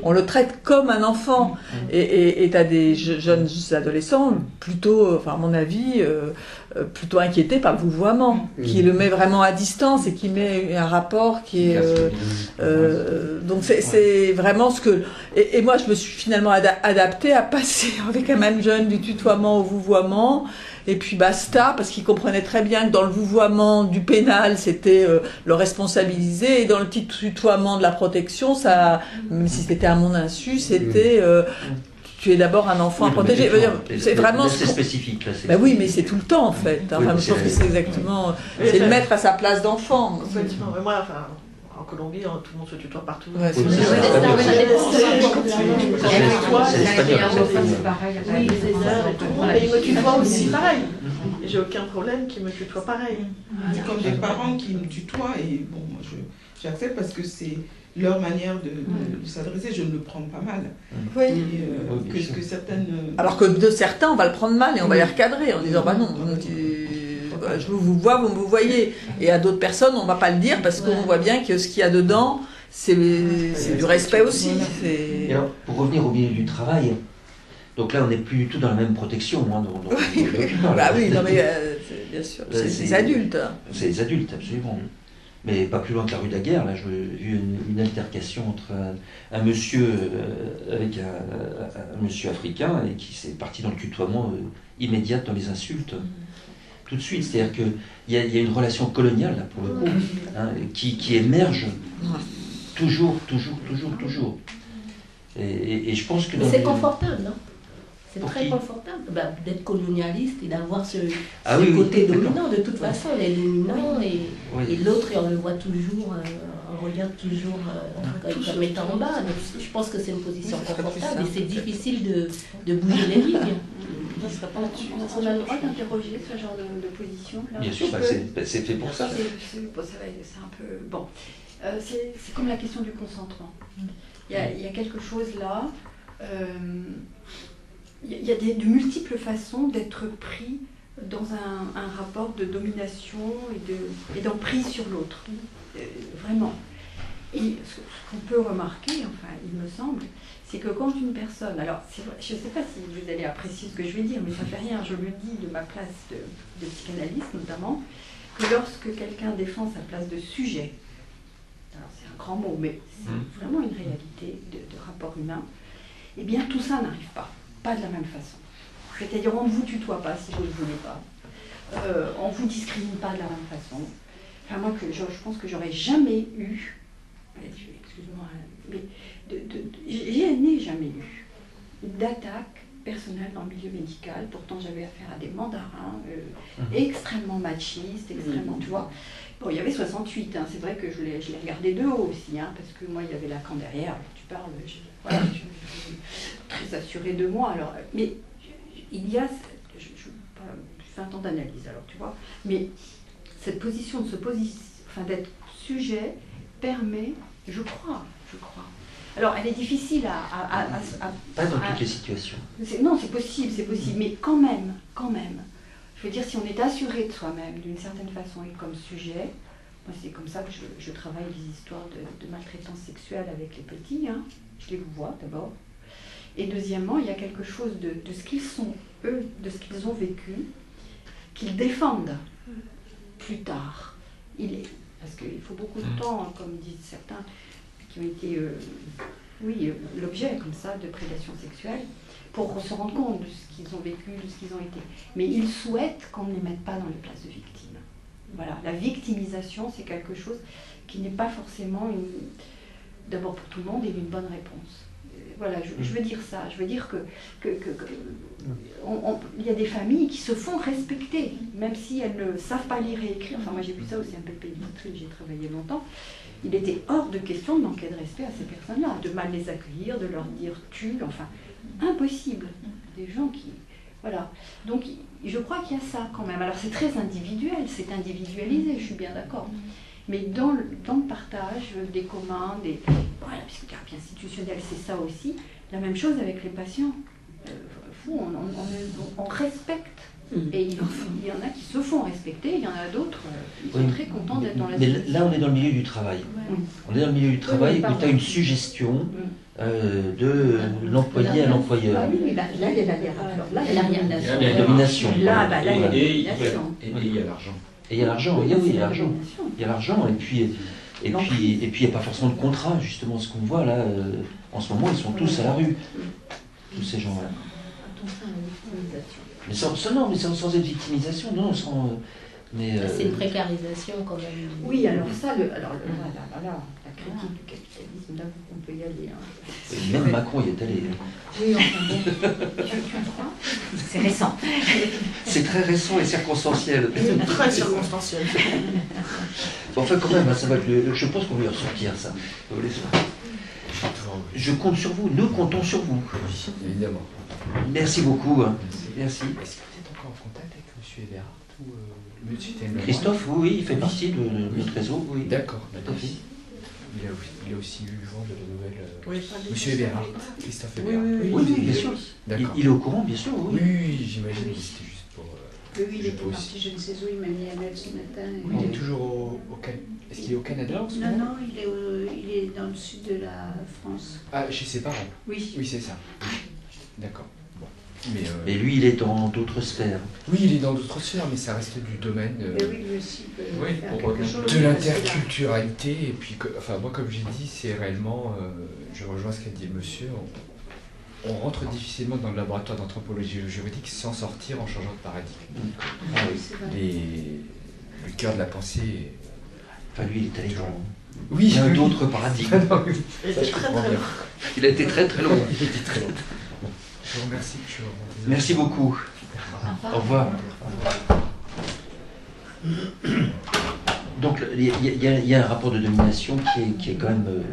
on le traite comme un enfant. Et tu as des jeunes adolescents plutôt, enfin à mon avis, plutôt inquiétés par le vouvoiement, qui le met vraiment à distance et qui met un rapport qui est... donc c'est vraiment ce que... Et moi, je me suis finalement adaptée à passer avec un même jeune du tutoiement au vouvoiement, et puis basta, parce qu'il comprenait très bien que dans le vouvoiement du pénal, c'était le responsabiliser, et dans le tutoiement de la protection, ça, même si c'était à mon insu, c'était... tu es d'abord un enfant à protéger. C'est vraiment... C'est spécifique. Là, ben oui, mais c'est tout le temps, en fait. Enfin, je trouve que c'est exactement... C'est le mettre à sa place d'enfant. Effectivement, mais moi, enfin... En Colombie, tout le monde se tutoie partout. Ouais, c'est pareil. Oui, mais ils me tutoient aussi pareil. J'ai aucun problème qu'ils me tutoient pareil. Comme des parents qui me tutoient, et bon, moi j'accepte parce que c'est leur manière de s'adresser, je ne le prends pas mal. Oui. Que certaines... Alors que de certains, on va le prendre mal et on va les recadrer en disant bah non, je vous vois, vous me voyez. Et à d'autres personnes, on ne va pas le dire parce qu'on voit bien que ce qu'il y a dedans, c'est du respect aussi. Et alors, pour revenir au milieu du travail, donc là, on n'est plus du tout dans la même protection. Hein, oui, non mais bien sûr, c'est les adultes. C'est les adultes, absolument. Mais pas plus loin que la rue Daguerre, là, j'ai vu une altercation entre un monsieur avec un monsieur africain et qui s'est parti dans le tutoiement immédiat dans les insultes. Tout de suite, c'est-à-dire qu'il y a une relation coloniale, là, pour le coup, hein, qui émerge toujours. Et je pense que... Mais c'est confortable, non? C'est très confortable d'être colonialiste et d'avoir ce côté dominant. De toute façon, on est dominant et l'autre, on le voit toujours, on regarde toujours comme étant en bas. Donc, je pense que c'est une position confortable et c'est difficile de bouger les lignes. On a le droit d'interroger ce genre de position là. Bien sûr, c'est fait pour ça. C'est un peu... Bon, c'est comme la question du consentement. Il y a quelque chose là... Il y a de multiples façons d'être pris dans un rapport de domination et d'emprise sur l'autre. Vraiment. Et ce qu'on peut remarquer, enfin, il me semble, c'est que quand une personne... Alors, je ne sais pas si vous allez apprécier ce que je vais dire, mais ça ne fait rien, je le dis de ma place de psychanalyste notamment, que lorsque quelqu'un défend sa place de sujet, alors c'est un grand mot, mais c'est vraiment une réalité de rapport humain, eh bien tout ça n'arrive pas de la même façon. C'est-à-dire on ne vous tutoie pas si vous ne le voulez pas, on ne vous discrimine pas de la même façon. Enfin moi, je pense que j'aurais jamais eu excuse-moi, mais je n'ai jamais eu d'attaque personnelle dans le milieu médical. Pourtant, j'avais affaire à des mandarins extrêmement machistes, extrêmement, tu vois. Bon, il y avait 68, hein, c'est vrai que je l'ai regardé de haut aussi, hein, parce que moi, il y avait Lacan derrière, tu parles, voilà, je suis très assurée de moi. Alors, mais il y a, je fais un temps d'analyse, alors tu vois, mais cette position de d'être sujet permet, je crois. Alors, elle est difficile Pas dans toutes les situations. Non, c'est possible, mais quand même. Je veux dire, si on est assuré de soi-même d'une certaine façon et comme sujet, moi c'est comme ça que je travaille les histoires de maltraitance sexuelle avec les petits, hein. Je les vois d'abord. Et deuxièmement, il y a quelque chose de ce qu'ils sont, eux, de ce qu'ils ont vécu, qu'ils défendent plus tard. Parce qu'il faut beaucoup de temps, hein, comme disent certains, qui ont été l'objet comme ça de prédation sexuelle, pour se rendre compte de ce qu'ils ont vécu, de ce qu'ils ont été. Mais ils souhaitent qu'on ne les mette pas dans les places de victimes. Voilà, la victimisation, c'est quelque chose qui n'est pas forcément, d'abord pour tout le monde, une bonne réponse. Voilà, je veux dire ça. Je veux dire il y a des familles qui se font respecter, même si elles ne savent pas lire et écrire. Enfin, moi j'ai vu ça aussi un peu pédiatrie, j'ai travaillé longtemps. Il était hors de question de manquer de respect à ces personnes-là, de mal les accueillir, de leur dire tu, enfin, impossible. Des gens qui... Voilà. Donc, je crois qu'il y a ça quand même. Alors, c'est très individuel, c'est individualisé, je suis bien d'accord. Mais dans le partage des communs, voilà, puisque la thérapie institutionnelle, c'est ça aussi, la même chose avec les patients. On respecte. Et il y en a qui se font respecter, il y en a d'autres, ils sont très contents d'être dans la société. Mais là, on est dans le milieu du travail. Ouais. On est dans le milieu du travail où tu as une suggestion de l'employé à l'employeur. Ah oui, là, il y a la domination. Là, il y a la domination. Et il y a l'argent. Et il y a l'argent, oui, il y a l'argent. Il y a l'argent, et puis il n'y a pas forcément de contrat, justement, ce qu'on voit là, en ce moment, ils sont tous à la rue, tous ces gens-là. Mais sans être victimisation, non, c'est une précarisation quand même. Oui, alors ça, la critique du capitalisme, là, on peut y aller. Hein. Même Macron y est allé. Oui, enfin bon, tu crois ? C'est récent. C'est très récent et circonstanciel. Très circonstanciel. Bon, enfin, quand même, ça va être je pense qu'on va y ressortir, ça. Je compte sur vous, nous comptons sur vous. Oui, évidemment. Merci beaucoup. Hein. Merci. Est-ce que vous êtes encore en contact avec M. Eberhardt ou M. Christophe, oui, il fait partie de notre réseau. Oui. D'accord, d'accord. Il a aussi eu le vent de la nouvelle. M. Eberhardt, Christophe Eberhardt. Oui, bien sûr. Il est au courant, bien sûr. Oui, j'imagine. C'était juste pour. Oui, il était parti, je ne sais où, il m'a mis un mail ce matin. Oui, il est toujours au Canada. Est-ce qu'il est au Canada en ce moment ? Non, il est dans le sud de la France. Ah, chez ses parents ? Oui. Oui, c'est ça. D'accord. Bon. Mais lui, il est dans d'autres sphères. Oui, il est dans d'autres sphères, mais ça reste du domaine lui aussi de l'interculturalité. Et puis, moi, comme j'ai dit, c'est réellement, je rejoins ce qu'a dit le monsieur, on rentre difficilement dans le laboratoire d'anthropologie juridique sans sortir en changeant de paradigme. Le cœur de la pensée... Enfin, lui, il est allé dans... Oui, il y a d'autres paradigmes. Il a été très très loin. Il a été très loin. Bon, je vous remercie. Merci beaucoup. Au revoir. Donc, il y a un rapport de domination qui est quand même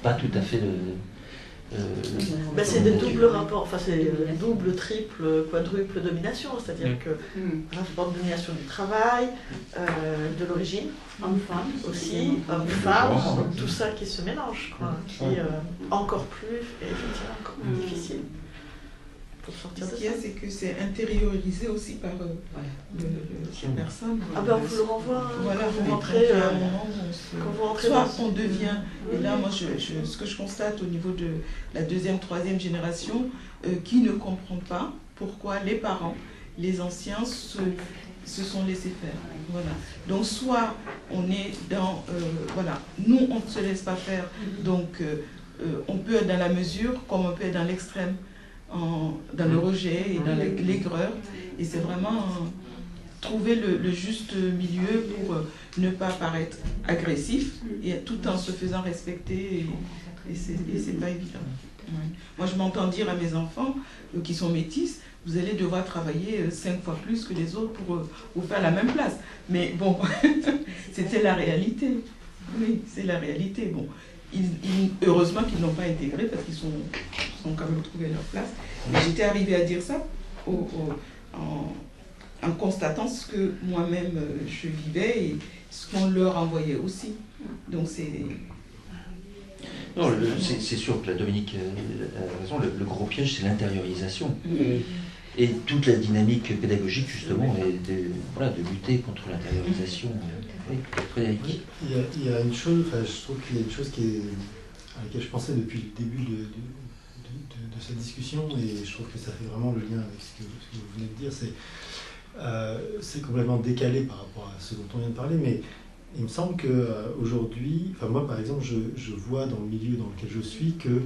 pas tout à fait... c'est des doubles rapports, enfin c'est double, triple, quadruple domination, c'est-à-dire que rapport de domination du travail, de l'origine, homme-femme aussi, homme-femme, tout ça qui se mélange, quoi, qui est encore plus, effectivement, encore plus difficile. Ce qu'il y a, c'est que c'est intériorisé aussi par ces personnes. Ah ben on vous le renvoie, voilà, vous rentrez, soit on devient, et là moi ce que je constate au niveau de la deuxième, troisième génération, qui ne comprend pas pourquoi les parents, les anciens se sont laissés faire. Voilà. Donc soit on est dans, nous on ne se laisse pas faire, donc on peut être dans la mesure comme on peut être dans l'extrême. Dans le rejet et dans l'aigreur, et c'est vraiment trouver le juste milieu pour ne pas paraître agressif et tout en se faisant respecter. Et c'est pas évident. Ouais. Moi, je m'entends dire à mes enfants qui sont métis, vous allez devoir travailler 5 fois plus que les autres pour vous faire la même place. Mais bon, c'était la réalité. Oui, c'est la réalité. Bon, heureusement qu'ils n'ont pas intégré parce qu'ils sont quand même trouvés leur place. Mais j'étais arrivée à dire ça en constatant ce que moi-même je vivais et ce qu'on leur envoyait aussi. Donc c'est... Non, c'est sûr que la Dominique a raison, le gros piège c'est l'intériorisation. Et toute la dynamique pédagogique justement est de lutter contre l'intériorisation. Oui, Frédéric. Il y a une chose, je trouve qu'il y a une chose à laquelle je pensais depuis le début de cette discussion, et je trouve que ça fait vraiment le lien avec ce que vous venez de dire, c'est complètement décalé par rapport à ce dont on vient de parler, mais il me semble qu'aujourd'hui, moi par exemple, je vois dans le milieu dans lequel je suis que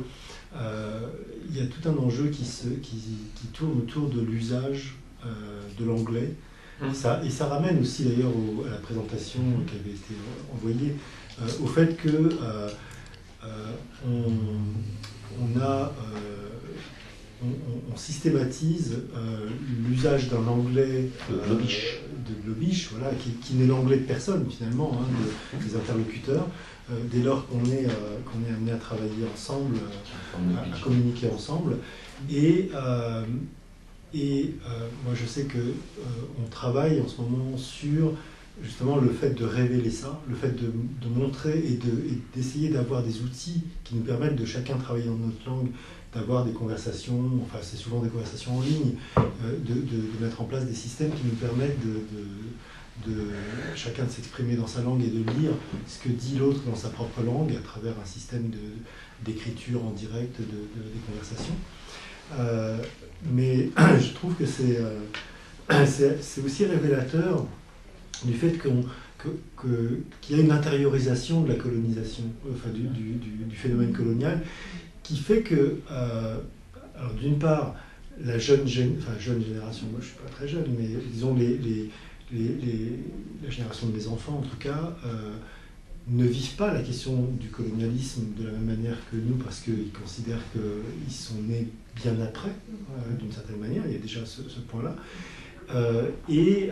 il y a tout un enjeu qui tourne autour de l'usage de l'anglais. Et ça ramène aussi d'ailleurs à la présentation qui avait été envoyée, au fait que on systématise l'usage d'un anglais de globish, voilà, qui n'est l'anglais de personne finalement, des interlocuteurs, dès lors qu'on est amené à travailler ensemble, à communiquer ensemble. Et moi je sais qu'on travaille en ce moment sur justement le fait de révéler ça, le fait de montrer et d'essayer d'avoir des outils qui nous permettent de chacun travailler dans notre langue, d'avoir des conversations, enfin c'est souvent des conversations en ligne, de mettre en place des systèmes qui nous permettent de chacun de s'exprimer dans sa langue et de lire ce que dit l'autre dans sa propre langue à travers un système d'écriture en direct des conversations. Mais je trouve que c'est aussi révélateur du fait qu'il y a une intériorisation de la colonisation, enfin du phénomène colonial, qui fait que, alors d'une part, la jeune génération, moi je ne suis pas très jeune, mais disons la génération de mes enfants en tout cas, ne vivent pas la question du colonialisme de la même manière que nous, parce qu'ils considèrent qu'ils sont nés bien après, d'une certaine manière, il y a déjà ce point-là, et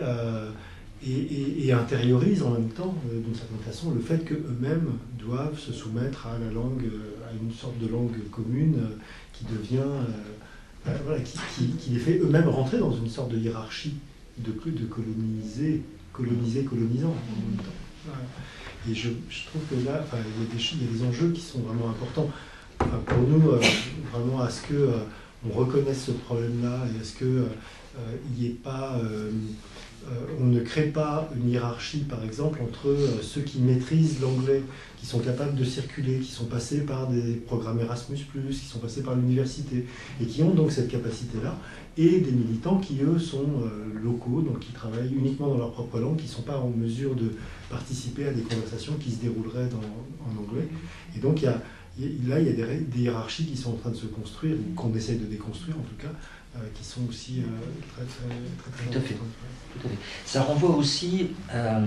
intériorisent en même temps, d'une certaine façon, le fait qu'eux-mêmes doivent se soumettre à la langue, à une sorte de langue commune qui devient, qui les fait eux-mêmes rentrer dans une sorte de hiérarchie de colonisant en même temps. Voilà. Et je trouve que là, il y a des enjeux qui sont vraiment importants. Pour nous, vraiment à ce qu'on reconnaisse ce problème-là et à ce qu'il n'y ait pas... on ne crée pas une hiérarchie, par exemple, entre ceux qui maîtrisent l'anglais, qui sont capables de circuler, qui sont passés par des programmes Erasmus+, qui sont passés par l'université, et qui ont donc cette capacité-là, et des militants qui, eux, sont locaux, donc qui travaillent uniquement dans leur propre langue, qui ne sont pas en mesure de participer à des conversations qui se dérouleraient en anglais. Et donc, là, il y a des hiérarchies qui sont en train de se construire, ou qu'on essaie de déconstruire, en tout cas, qui sont aussi très tout à fait. Tout à fait. Ça renvoie aussi à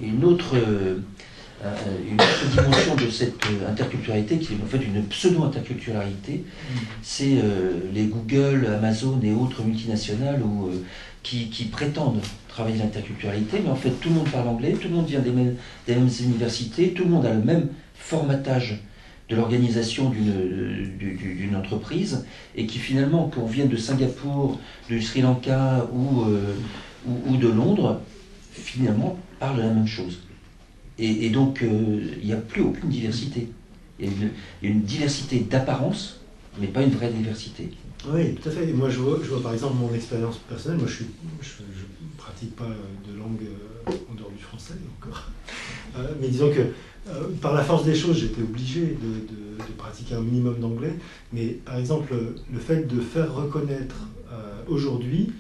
une autre dimension de cette interculturalité, qui est en fait une pseudo-interculturalité. C'est les Google, Amazon et autres multinationales qui prétendent travailler l'interculturalité, mais en fait tout le monde parle anglais, tout le monde vient des mêmes universités, tout le monde a le même formatage de l'organisation d'une entreprise, et qui finalement, qu'on vienne de Singapour, du Sri Lanka ou de Londres, finalement parlent la même chose. Et donc il n'y a plus aucune diversité. Il y a une diversité d'apparence, mais pas une vraie diversité. Oui, tout à fait. Et moi, je vois par exemple mon expérience personnelle. Moi, je pratique pas de langue en dehors du français encore. Mais disons que par la force des choses, j'étais obligé de pratiquer un minimum d'anglais. Mais par exemple, le fait de faire reconnaître aujourd'hui,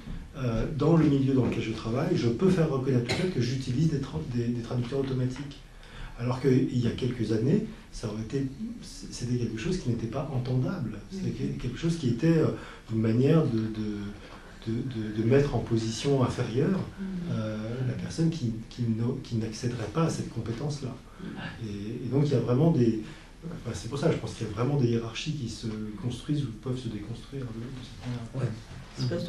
dans le milieu dans lequel je travaille, je peux faire reconnaître le fait que j'utilise des traducteurs automatiques. Alors qu'il y a quelques années, c'était quelque chose qui n'était pas entendable. C'était quelque chose qui était une manière de mettre en position inférieure la personne qui n'accéderait pas à cette compétence-là. Et donc il y a vraiment des... Enfin, c'est pour ça, je pense qu'il y a vraiment des hiérarchies qui se construisent ou peuvent se déconstruire de cette manière. Une espèce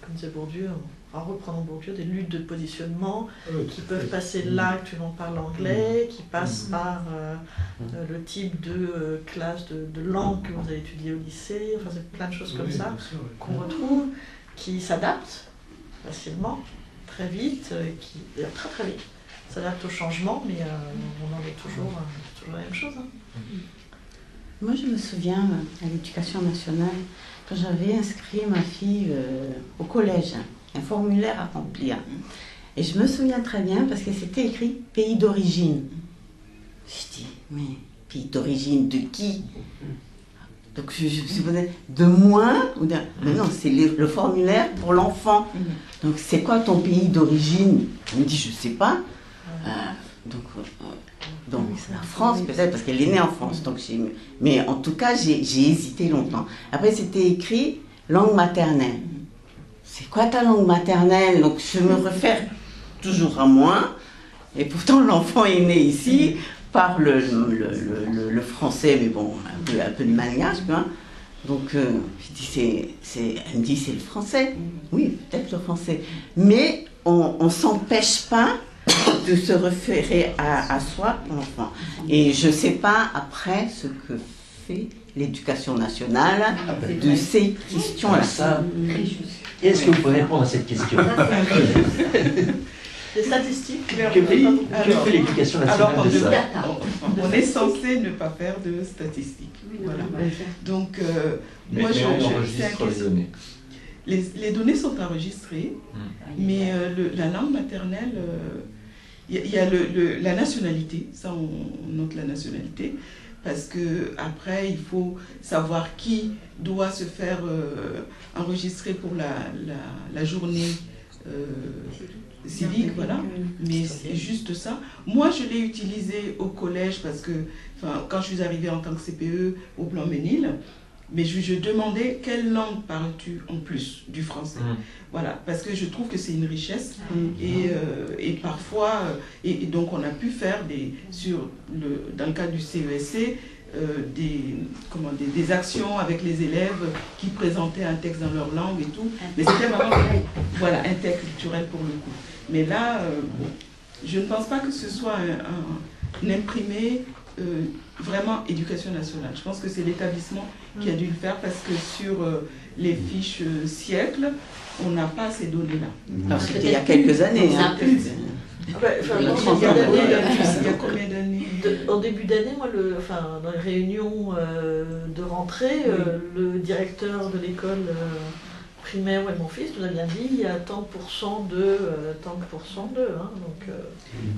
comme disait Bourdieu, en reprenant Bourdieu, des luttes de positionnement qui peuvent passer là, actuellement par l'anglais, qui passent par le type de classe de langue que vous avez étudié au lycée, enfin c'est plein de choses comme ça qu'on retrouve, qui s'adaptent facilement, très vite, très très vite, s'adaptent au changement, mais on en est toujours la même chose. Moi je me souviens à l'éducation nationale, quand j'avais inscrit ma fille au collège, un formulaire à remplir. Et je me souviens très bien parce que c'était écrit pays d'origine. Je dis, mais pays d'origine de qui? Donc je me suis posé, de moi ou de... Mais non, c'est le formulaire pour l'enfant. Donc c'est quoi ton pays d'origine? Elle me dit, je sais pas. Donc c'est la France peut-être parce qu'elle est née en France. Donc mais en tout cas j'ai hésité longtemps. Après c'était écrit langue maternelle. C'est quoi ta langue maternelle? Donc je me réfère toujours à moi. Et pourtant l'enfant est né ici, parle le français, mais bon un peu de malgache quoi. Donc je dis elle me dit c'est le français. Oui peut-être le français. Mais on s'empêche pas de se référer à soi, l'enfant. Et je ne sais pas après ce que fait l'éducation nationale de ces questions-là. Est-ce que vous pouvez répondre à cette question? Les statistiques. Que fait l'éducation nationale de ça? On est censé ne pas faire de statistiques. Voilà. Donc, moi, on enregistre les données. Les données sont enregistrées, mais la langue maternelle, il y a la nationalité, ça on note la nationalité, parce que après il faut savoir qui doit se faire enregistrer pour la journée civique, voilà. Mais c'est juste ça. Moi je l'ai utilisé au collège parce que quand je suis arrivée en tant que CPE au Blanc-Mesnil, mais je demandais quelle langue parles-tu en plus du français. Voilà, parce que je trouve que c'est une richesse et parfois, et donc on a pu faire dans le cadre du CESC, des actions avec les élèves qui présentaient un texte dans leur langue et tout, mais c'était vraiment interculturel pour le coup. Mais là, je ne pense pas que ce soit un imprimé vraiment éducation nationale. Je pense que c'est l'établissement qui a dû le faire parce que sur les fiches siècles, on n'a pas ces données-là. C'était il y a quelques années. Il y a combien d'années? En début d'année, moi, dans les réunions de rentrée, le directeur de l'école primaire où est mon fils nous a bien dit il y a tant de pourcents de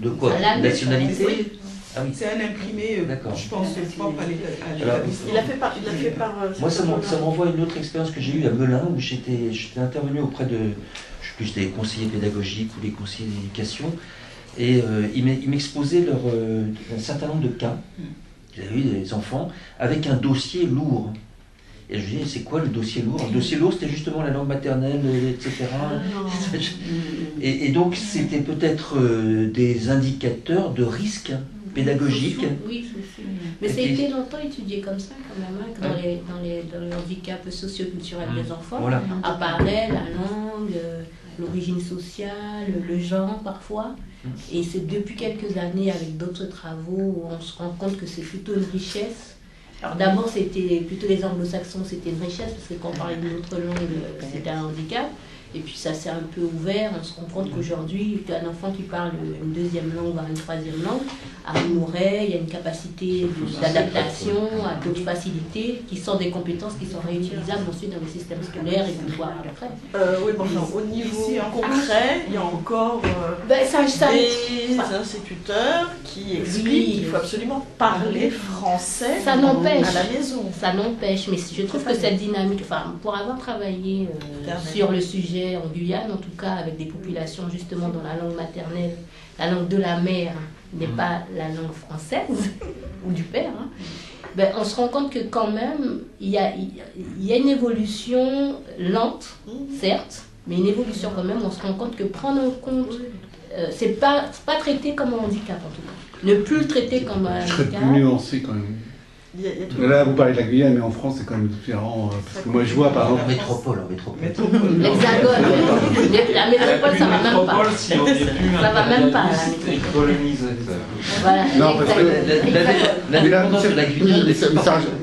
de quoi? Nationalité? Ah oui. C'est un imprimé, je pense, propre à l'établissement. Il a fait par moi, ça m'envoie une autre expérience que j'ai eue à Melun, où j'étais intervenu auprès de, je sais plus, des conseillers pédagogiques ou des conseillers d'éducation, et ils m'exposaient un certain nombre de cas. Ils avaient eu des enfants avec un dossier lourd. Et je me disais, c'est quoi le dossier lourd? Le dossier lourd, c'était justement la langue maternelle, etc. Et donc, c'était peut-être des indicateurs de risque pédagogique. Oui, mais ça a été longtemps étudié comme ça, quand même, dans les handicaps socioculturels des enfants. Apparaît la langue, l'origine sociale, le genre parfois. Et c'est depuis quelques années, avec d'autres travaux, où on se rend compte que c'est plutôt une richesse. Alors d'abord, c'était plutôt les anglo-saxons, c'était une richesse, parce que quand on parlait d'une autre langue, c'était un handicap. Et puis ça s'est un peu ouvert, on se rend compte qu'aujourd'hui, un enfant qui parle une deuxième langue, voire une troisième langue, a une oreille, il y a une capacité d'adaptation, à d'autres facilités, qui sont des compétences qui sont réutilisables ensuite dans le système scolaire et qu'on voit après. Oui, bon, au niveau concret, il y a encore des instituteurs qui expliquent qu'il faut absolument parler français à la maison. Ça n'empêche, mais je trouve que cette dynamique, pour avoir travaillé sur le sujet en Guyane, en tout cas avec des populations justement dont la langue maternelle la langue de la mère n'est pas la langue française ou du père, hein, ben, on se rend compte que quand même, il y a une évolution lente, certes, mais une évolution quand même. On se rend compte que prendre en compte, c'est pas traité comme un handicap en tout cas. Ne plus le traiter comme un handicap. Je serais plus nuancé quand même. Là, vous parlez de la Guyane, mais en France, c'est quand même différent. Parce que moi, je vois par exemple. En métropole. L'Hexagone. La métropole, ça va même pas. Si on n'est plus ça va même pas. colonisateur. Voilà. Non, parce que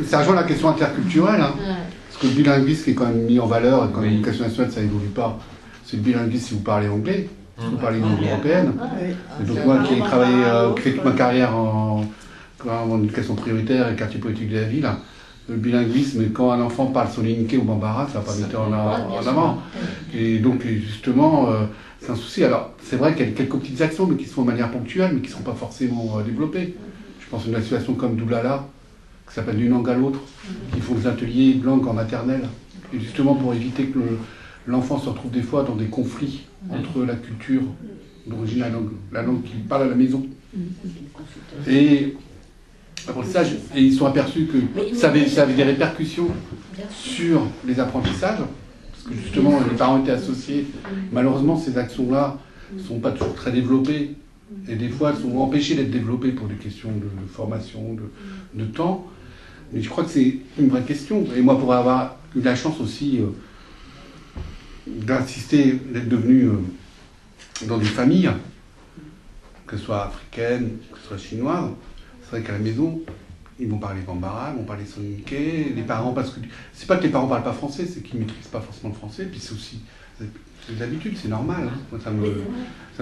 ça rejoint la question interculturelle. Hein. Ouais. Parce que le bilinguisme qui est quand même mis en valeur, et quand l'éducation nationale, ça évolue pas. C'est le bilinguisme si vous parlez anglais, si vous parlez une langue européenne. Et donc moi qui ai travaillé, qui fait toute ma carrière en éducation prioritaire et quartier politique de la ville, le bilinguisme, quand un enfant parle soninké ou bambara, ça va pas mettre en avant. Et donc justement, c'est un souci. Alors c'est vrai qu'il y a quelques petites actions, mais qui se font de manière ponctuelle, mais qui ne sont pas forcément développées. Je pense à une association comme Doulala, qui s'appelle D'une langue à l'autre, qui font des ateliers de langue en maternelle, et justement pour éviter que l'enfant se retrouve des fois dans des conflits entre la culture d'origine, la langue qu'il parle à la maison. Et l'apprentissage, et ils sont aperçus que ça avait des répercussions sur les apprentissages, parce que justement les parents étaient associés. Malheureusement, ces actions-là ne sont pas toujours très développées, et des fois elles sont empêchées d'être développées pour des questions de formation, de temps. Mais je crois que c'est une vraie question. Et moi, pour avoir eu la chance aussi d'insister, d'être devenu dans des familles, que ce soit africaines, que ce soit chinoises, c'est vrai qu'à la maison, ils vont parler bambara, ils vont parler soninké, les parents, parce que c'est pas que les parents parlent pas français, c'est qu'ils maîtrisent pas forcément le français, puis c'est aussi des habitudes, c'est normal, hein. Moi, ça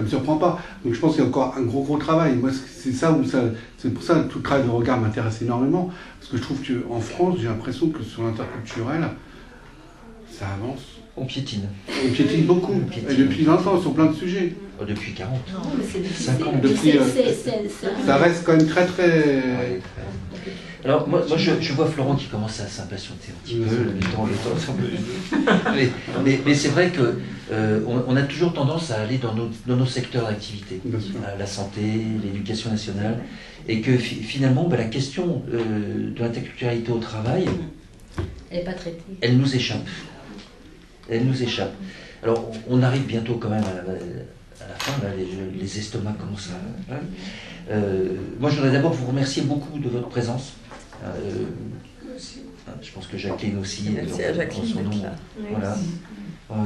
me surprend pas. Donc je pense qu'il y a encore un gros travail. Moi, c'est pour ça que tout le travail de regard m'intéresse énormément, parce que je trouve qu'en France, j'ai l'impression que sur l'interculturel, ça avance. On piétine. On piétine beaucoup. Et depuis 20 ans, sur plein de sujets. Depuis 40. Non, mais c'est difficile. 50. Depuis, ça reste quand même très... Alors, moi je vois Florent qui commence à s'impatienter un petit peu, le temps. Mais c'est vrai que on a toujours tendance à aller dans nos secteurs d'activité, la santé, l'éducation nationale, et que finalement, la question de l'interculturalité au travail, elle n'est pas traitée. Elle nous échappe. Elle nous échappe. Alors, on arrive bientôt quand même à la fin, là, les estomacs commencent à... moi, je voudrais d'abord vous remercier beaucoup de votre présence. Je pense que Jacqueline aussi. Merci à Jacqueline son nom. Là. Voilà.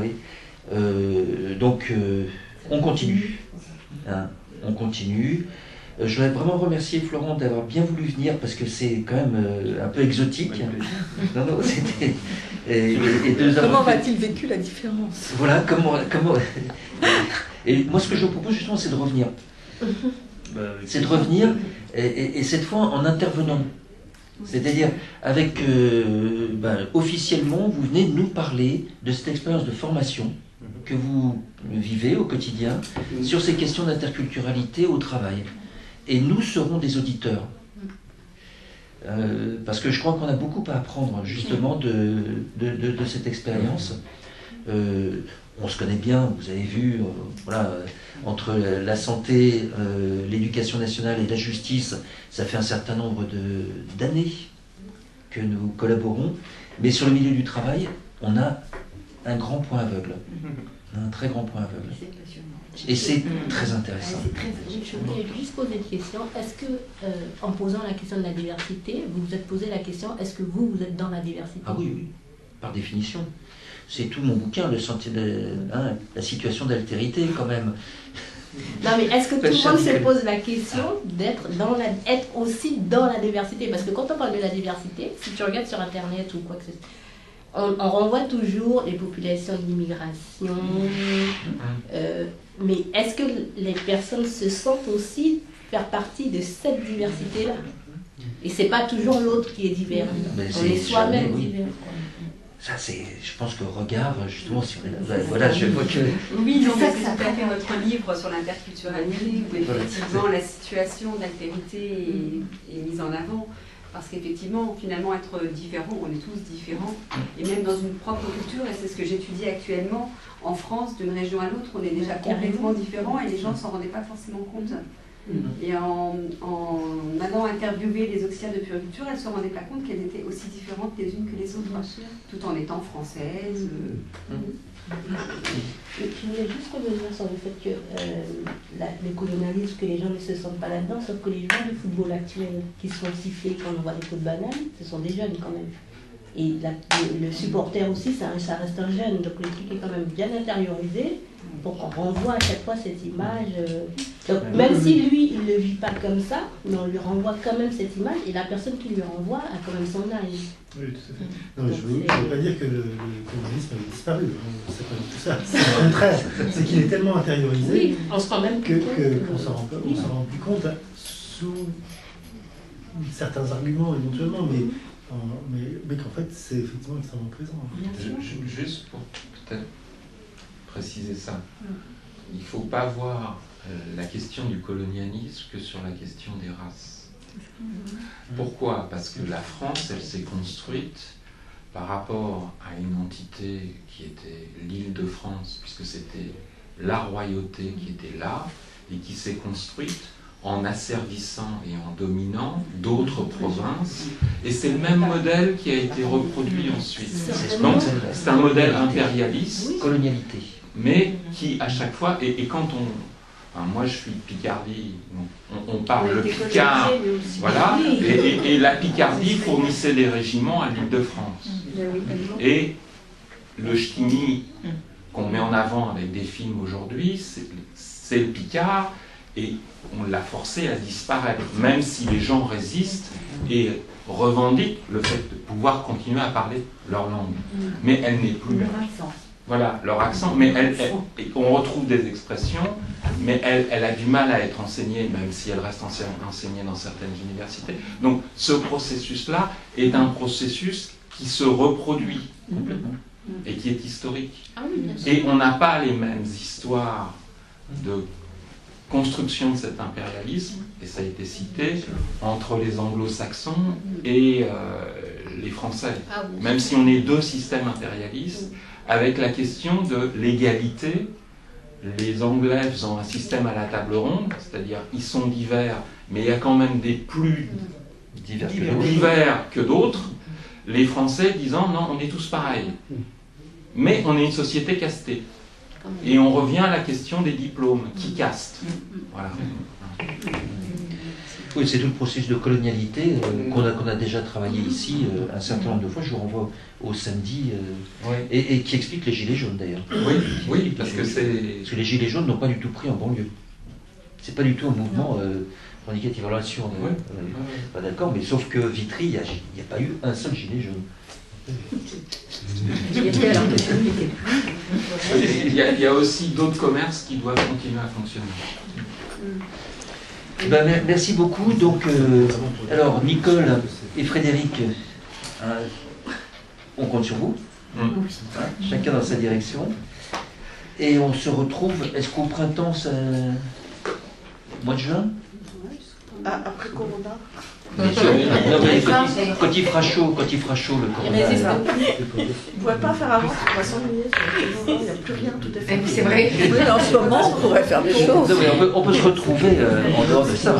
Oui. Donc, on continue. Hein, on continue. Je voudrais vraiment remercier Florent d'avoir bien voulu venir parce que c'est quand même un peu exotique. Non, c'était. Comment va-t-il vécu la différence? Voilà, comment. Et moi, ce que je vous propose justement, c'est de revenir. C'est de revenir, et cette fois en intervenant. C'est-à-dire, avec officiellement, vous venez de nous parler de cette expérience de formation que vous vivez au quotidien sur ces questions d'interculturalité au travail. Et nous serons des auditeurs. Parce que je crois qu'on a beaucoup à apprendre justement de cette expérience. On se connaît bien, vous avez vu, entre la santé, l'éducation nationale et la justice, ça fait un certain nombre d'années que nous collaborons. Mais sur le milieu du travail, on a un grand point aveugle. Un très grand point aveugle. Et c'est très intéressant. Je voulais juste poser une question. Est-ce que, en posant la question de la diversité, vous vous êtes posé la question, est-ce que vous êtes dans la diversité? Ah oui, par définition. C'est tout mon bouquin, la situation d'altérité quand même. Non mais est-ce que tout le monde se pose la question d'être aussi dans la diversité? Parce que quand on parle de la diversité, si tu regardes sur Internet ou quoi que ce soit, on renvoie toujours les populations d'immigration, mais est-ce que les personnes se sentent aussi faire partie de cette diversité-là? Et c'est pas toujours l'autre qui est divers, on est soi-même divers. Ça, c'est, je pense que regard, justement, sur voilà, je vois que... Oui, donc c'est tout à fait votre livre sur l'interculturalité, où effectivement la situation d'altérité est mise en avant. Parce qu'effectivement, finalement, être différent, on est tous différents, et même dans une propre culture, et c'est ce que j'étudie actuellement, en France, d'une région à l'autre, on est déjà complètement différents et les gens ne s'en rendaient pas forcément compte. Et en allant interviewer les auxiliaires de puériculture, elles ne se rendaient pas compte qu'elles étaient aussi différentes les unes que les autres, tout en étant françaises. Je voulais juste revenir sur le fait que le colonialisme, que les gens ne se sentent pas là-dedans, sauf que les joueurs de football actuels qui sont sifflés quand on voit les coups de banane, ce sont des jeunes quand même. Et le supporter aussi, ça reste un jeune, donc le truc est quand même bien intériorisé pour qu'on renvoie à chaque fois cette image. Donc même si lui, il ne le vit pas comme ça, mais on lui renvoie quand même cette image, et la personne qui lui renvoie a quand même son âge. Oui, tout à fait. Non, mais je ne veux pas dire que le communisme a disparu, hein. C'est pas du tout ça. C'est le contraire. C'est qu'il est tellement intériorisé oui, on se rend même qu'on s'en rend plus compte sous certains arguments éventuellement, mais qu'en fait c'est effectivement extrêmement présent. Juste pour peut-être préciser ça, il ne faut pas voir la question du colonialisme que sur la question des races. Pourquoi? Parce que la France, elle s'est construite par rapport à une entité qui était l'Île-de-France, puisque c'était la royauté qui était là, et qui s'est construite en asservissant et en dominant d'autres provinces. Et c'est le même modèle qui a été reproduit ensuite. Donc c'est un modèle impérialiste, colonialité, mais qui à chaque fois, et quand enfin, moi je suis de Picardie, on parle le Picard, voilà, et la Picardie fournissait des régiments à l'Île-de-France. Et le ch'timi qu'on met en avant avec des films aujourd'hui, c'est le Picard, et on l'a forcé à disparaître, même si les gens résistent et revendiquent le fait de pouvoir continuer à parler leur langue. Mais elle n'est plus... Leur accent. Voilà, leur accent, mais on retrouve des expressions, mais elle a du mal à être enseignée, même si elle reste enseignée dans certaines universités. Donc ce processus-là est un processus qui se reproduit complètement et qui est historique. Ah oui, bien sûr. Et on n'a pas les mêmes histoires de construction de cet impérialisme, et ça a été cité, entre les anglo-saxons et les Français. Ah oui. Même si on est deux systèmes impérialistes, avec la question de l'égalité, les Anglais faisant un système à la table ronde, c'est-à-dire ils sont divers, mais il y a quand même des plus divers que d'autres, les Français disant non, on est tous pareils. Mais on est une société castée. Et on revient à la question des diplômes, qui castent. Voilà. Oui, c'est tout le processus de colonialité qu'on a déjà travaillé ici un certain nombre de fois. Je vous renvoie au samedi, et qui explique les gilets jaunes d'ailleurs. Oui, parce que c'est... Parce que les gilets jaunes n'ont pas du tout pris en banlieue. C'est pas du tout un mouvement revendicatif. Alors là-dessus, on n'est pas d'accord, mais sauf que Vitry, il n'y a pas eu un seul gilet jaune. Il y a aussi d'autres commerces qui doivent continuer à fonctionner. Ben, merci beaucoup. Donc, alors, Nicole et Frédéric, on compte sur vous, chacun dans sa direction. Et on se retrouve, est-ce qu'au printemps, mois de juin? Après Corona. Non, mais quand il fera chaud, le Corona. Vous ne pouvez pas faire avant, on va s'ennuyer. Il n'y a plus rien, tout est fait. C'est vrai. Oui, en ce moment, on pourrait faire des choses. On peut se retrouver en dehors de ça.